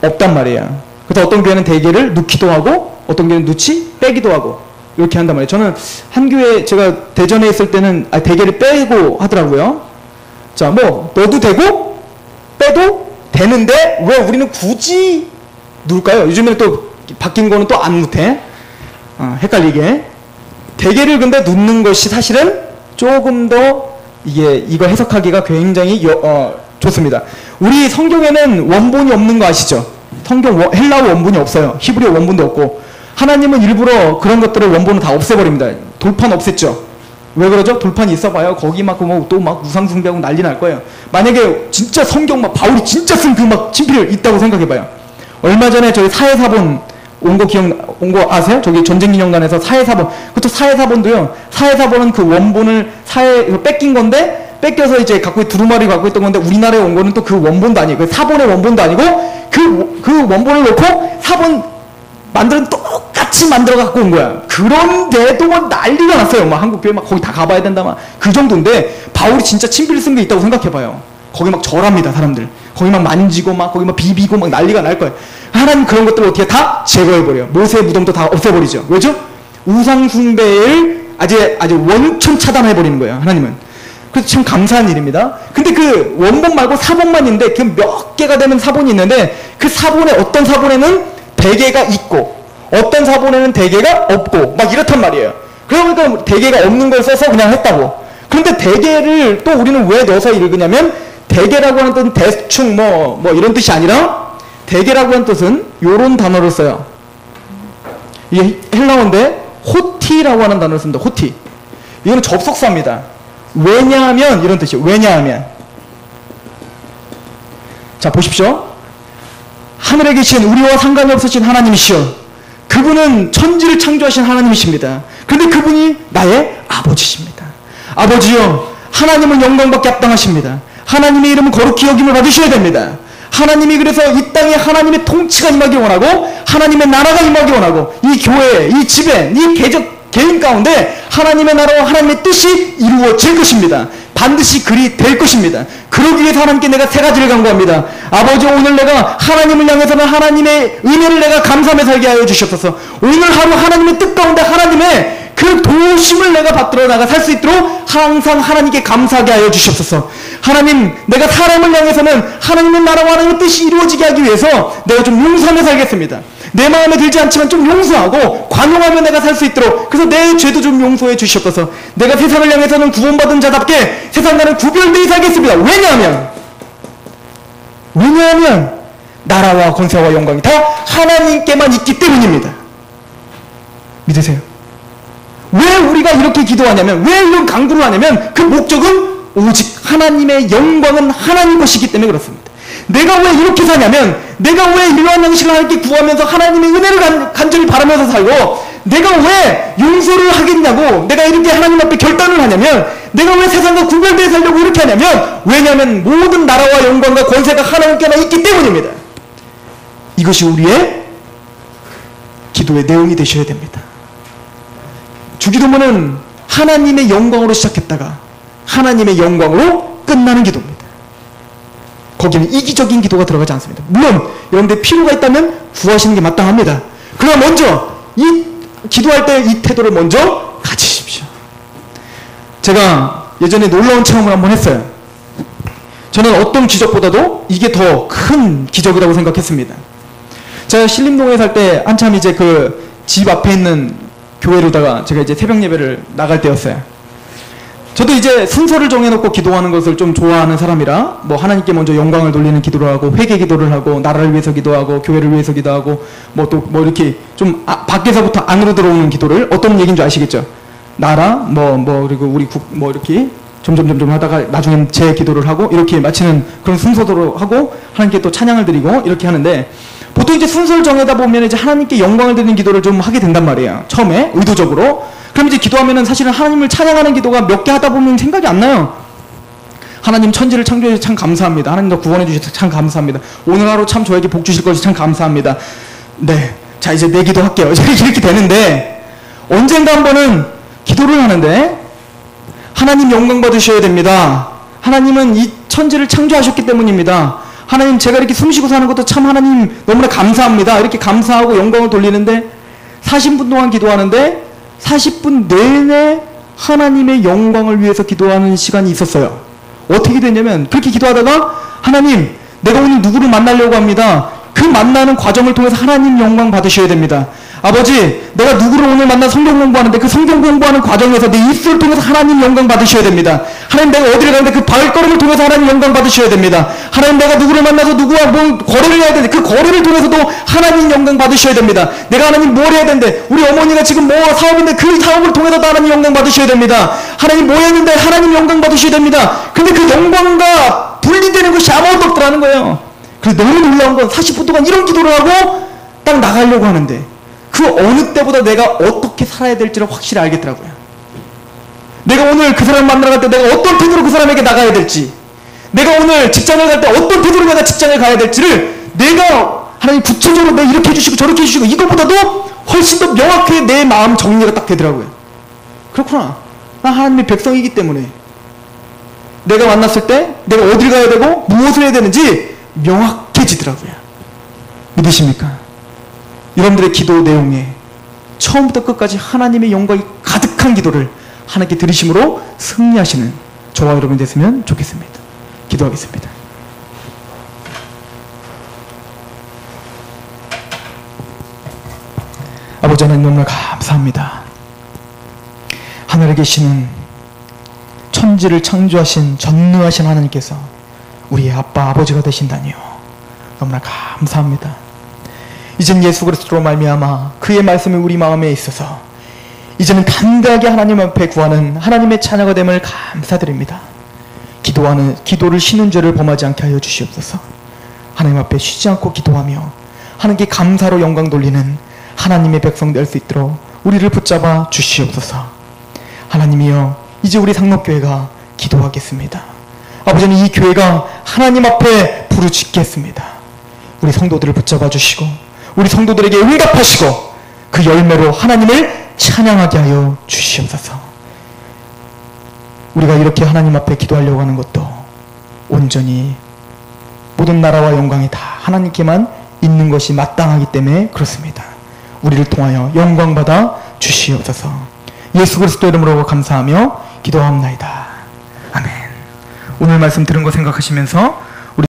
없단 말이에요. 그래서 어떤 교회는 대개를 넣기도 하고 어떤 교회는 넣지 빼기도 하고 이렇게 한단 말이에요. 저는 한 교회 제가 대전에 있을 때는 대개를 빼고 하더라고요. 자, 뭐 넣어도 되고 빼도 되는데 왜 우리는 굳이 넣을까요? 요즘에는 또 바뀐 거는 또 안 넣대. 헷갈리게. 대개를 근데 넣는 것이 사실은 조금 더 이거 해석하기가 굉장히 좋습니다. 우리 성경에는 원본이 없는 거 아시죠? 성경 헬라어 원본이 없어요. 히브리어 원본도 없고. 하나님은 일부러 그런 것들을 원본을 다 없애버립니다. 돌판 없앴죠. 왜 그러죠? 돌판이 있어봐요. 거기 막 또 막 우상숭배하고 난리 날 거예요. 만약에 진짜 성경 막 바울이 진짜 쓴 그 막 친필 있다고 생각해봐요. 얼마 전에 저희 사회사본 온 거 아세요? 저기 전쟁기념관에서 사회사본. 그것도 사회사본도요. 사회사본은 그 원본을 뺏긴 건데 뺏겨서 이제 두루마리 갖고 있던 건데 우리나라에 온 거는 또 그 원본도 아니고 그 사본의 원본도 아니고 그 원본을 놓고 사본 만들은 똑같이 만들어 갖고 온 거야. 그런데도 막 난리가 났어요. 막 한국 교회 막 거기 다 가봐야 된다 막 그 정도인데 바울이 진짜 친필 쓴 게 있다고 생각해봐요. 거기 막 절합니다 사람들. 거기 막 만지고 막 거기 막 비비고 막 난리가 날 거예요. 하나님 그런 것들을 어떻게 다 제거해버려요. 모세의 무덤도 다 없애버리죠. 왜죠? 우상숭배를 아주 원천 차단해버리는 거예요. 하나님은. 그래서 참 감사한 일입니다. 근데 그 원본 말고 사본만 있는데 그 몇 개가 되는 사본이 있는데 그 사본에 어떤 사본에는 대개가 있고 어떤 사본에는 대개가 없고 막 이렇단 말이에요. 그러니까 대개가 없는 걸 써서 그냥 했다고. 그런데 대개를 또 우리는 왜 넣어서 읽으냐면 대개라고 하는 뜻은 대충 뭐 이런 뜻이 아니라 대개라고 하는 뜻은 요런 단어를 써요. 이게 헬라어인데 호티라고 하는 단어를 씁니다. 호티. 이거는 접속사입니다. 왜냐하면 이런 뜻이에요. 왜냐하면 자 보십시오. 하늘에 계신 우리와 상관이 없으신 하나님이시여 그분은 천지를 창조하신 하나님이십니다. 그런데 그분이 나의 아버지십니다. 아버지여 하나님은 영광받게 합당하십니다. 하나님의 이름은 거룩히 여김을 받으셔야 됩니다. 하나님이 그래서 이 땅에 하나님의 통치가 임하기 원하고 하나님의 나라가 임하기 원하고 이 교회, 이 집에, 이 개인 가운데 하나님의 나라와 하나님의 뜻이 이루어질 것입니다. 반드시 그리 될 것입니다. 그러기 위해서 하나님께 내가 세 가지를 간구합니다. 아버지 오늘 내가 하나님을 향해서는 하나님의 은혜를 내가 감사하며 살게 하여 주시옵소서. 오늘 하루 하나님의 뜻 가운데 하나님의 그 도우심을 내가 받들어 나가 살 수 있도록 항상 하나님께 감사하게 하여 주시옵소서. 하나님 내가 사람을 향해서는 하나님의 나라와 하나님의 뜻이 이루어지게 하기 위해서 내가 좀 용서하며 살겠습니다. 내 마음에 들지 않지만 좀 용서하고 관용하며 내가 살 수 있도록 그래서 내 죄도 좀 용서해 주시옵소서. 내가 세상을 향해서는 구원받은 자답게 세상과는 구별되어 살겠습니다. 왜냐하면 왜냐하면 나라와 권세와 영광이 다 하나님께만 있기 때문입니다. 믿으세요? 왜 우리가 이렇게 기도하냐면, 왜 이런 간구를 하냐면 그 목적은 오직 하나님의 영광은 하나님 것이기 때문에 그렇습니다. 내가 왜 이렇게 사냐면, 내가 왜 이러한 양식을 하나님께 구하면서 하나님의 은혜를 간절히 바라면서 살고, 내가 왜 용서를 하겠냐고 내가 이렇게 하나님 앞에 결단을 하냐면, 내가 왜 세상과 구별되어 살려고 이렇게 하냐면, 왜냐하면 모든 나라와 영광과 권세가 하나님께만 있기 때문입니다. 이것이 우리의 기도의 내용이 되셔야 됩니다. 주기도문은 하나님의 영광으로 시작했다가 하나님의 영광으로 끝나는 기도입니다. 거기는 이기적인 기도가 들어가지 않습니다. 물론 여러분들 필요가 있다면 구하시는 게 마땅합니다. 그러나 먼저 이 기도할 때 이 태도를 먼저 가지십시오. 제가 예전에 놀라운 체험을 한번 했어요. 저는 어떤 기적보다도 이게 더 큰 기적이라고 생각했습니다. 제가 신림동에 살 때 한참 이제 그 집 앞에 있는 교회로다가 제가 이제 새벽 예배를 나갈 때였어요. 저도 이제 순서를 정해놓고 기도하는 것을 좀 좋아하는 사람이라, 뭐 하나님께 먼저 영광을 돌리는 기도를 하고, 회개 기도를 하고, 나라를 위해서 기도하고, 교회를 위해서 기도하고, 뭐 또 뭐 이렇게 좀 밖에서부터 안으로 들어오는 기도를, 어떤 얘기인 줄 아시겠죠? 나라 그리고 우리 뭐 이렇게 점점 하다가 나중엔 제 기도를 하고 이렇게 마치는 그런 순서대로 하고, 하나님께 또 찬양을 드리고 이렇게 하는데, 보통 이제 순서를 정하다 보면 이제 하나님께 영광을 드리는 기도를 좀 하게 된단 말이에요. 처음에 의도적으로. 그럼 이제 기도하면은 사실은 하나님을 찬양하는 기도가 몇 개 하다 보면 생각이 안 나요. 하나님 천지를 창조해 주셔서 참 감사합니다. 하나님 도 구원해 주셔서 참 감사합니다. 오늘 하루 참 저에게 복 주실 것이 참 감사합니다. 네, 자 이제 내 기도 할게요. 이렇게 되는데, 언젠가 한 번은 기도를 하는데 하나님 영광 받으셔야 됩니다. 하나님은 이 천지를 창조하셨기 때문입니다. 하나님, 제가 이렇게 숨쉬고 사는 것도 참 하나님 너무나 감사합니다. 이렇게 감사하고 영광을 돌리는데 40분 동안 기도하는데 40분 내내 하나님의 영광을 위해서 기도하는 시간이 있었어요. 어떻게 됐냐면, 그렇게 기도하다가 하나님, 내가 오늘 누구를 만나려고 합니다. 그 만나는 과정을 통해서 하나님 영광 받으셔야 됩니다. 아버지, 내가 누구를 오늘 만나 성경 공부하는데 그 성경 공부하는 과정에서 내 입술을 통해서 하나님 영광 받으셔야 됩니다. 하나님, 내가 어디를 가는데 그 발걸음을 통해서 하나님 영광 받으셔야 됩니다. 하나님, 내가 누구를 만나서 누구와 뭐 거래를 해야 되는데 그 거래를 통해서도 하나님 영광 받으셔야 됩니다. 내가 하나님 뭘 해야 되는데, 우리 어머니가 지금 뭐 사업인데 그 사업을 통해서도 하나님 영광 받으셔야 됩니다. 하나님 뭐 했는데 하나님 영광 받으셔야 됩니다. 근데 그 영광과 분리되는 것이 아무것도 없더라는 거예요. 그래서 너무 놀라운 건 40분 동안 이런 기도를 하고 딱 나가려고 하는데, 그 어느 때보다 내가 어떻게 살아야 될지를 확실히 알겠더라고요. 내가 오늘 그 사람 만나러 갈 때 내가 어떤 태도로 그 사람에게 나가야 될지, 내가 오늘 직장을 갈 때 어떤 태도로 내가 직장을 가야 될지를 내가 하나님 구체적으로 내가 이렇게 해주시고 저렇게 해주시고, 이것보다도 훨씬 더 명확하게 내 마음 정리가 딱 되더라고요. 그렇구나, 나 하나님의 백성이기 때문에 내가 만났을 때 내가 어딜 가야 되고 무엇을 해야 되는지 명확해지더라고요. 믿으십니까? 여러분들의 기도 내용에 처음부터 끝까지 하나님의 영광이 가득한 기도를 하나님께 드리심으로 승리하시는 저와 여러분이 됐으면 좋겠습니다. 기도하겠습니다. 아버지 하나님, 너무나 감사합니다. 하늘에 계시는 천지를 창조하신 전능하신 하나님께서 우리의 아빠 아버지가 되신다니요. 너무나 감사합니다. 이젠 예수 그리스도로 말미암아 그의 말씀이 우리 마음에 있어서 이제는 담대하게 하나님 앞에 구하는 하나님의 자녀가 됨을 감사드립니다. 기도를 쉬는 죄를 범하지 않게 하여 주시옵소서. 하나님 앞에 쉬지 않고 기도하며 하나님께 감사로 영광 돌리는 하나님의 백성 될 수 있도록 우리를 붙잡아 주시옵소서. 하나님이여, 이제 우리 상록교회가 기도하겠습니다. 아버지는 이 교회가 하나님 앞에 부르짖겠습니다. 우리 성도들을 붙잡아 주시고 우리 성도들에게 응답하시고 그 열매로 하나님을 찬양하게 하여 주시옵소서. 우리가 이렇게 하나님 앞에 기도하려고 하는 것도 온전히 모든 나라와 영광이 다 하나님께만 있는 것이 마땅하기 때문에 그렇습니다. 우리를 통하여 영광받아 주시옵소서. 예수 그리스도 이름으로 감사하며 기도하옵나이다. 아멘. 오늘 말씀 들은 거 생각하시면서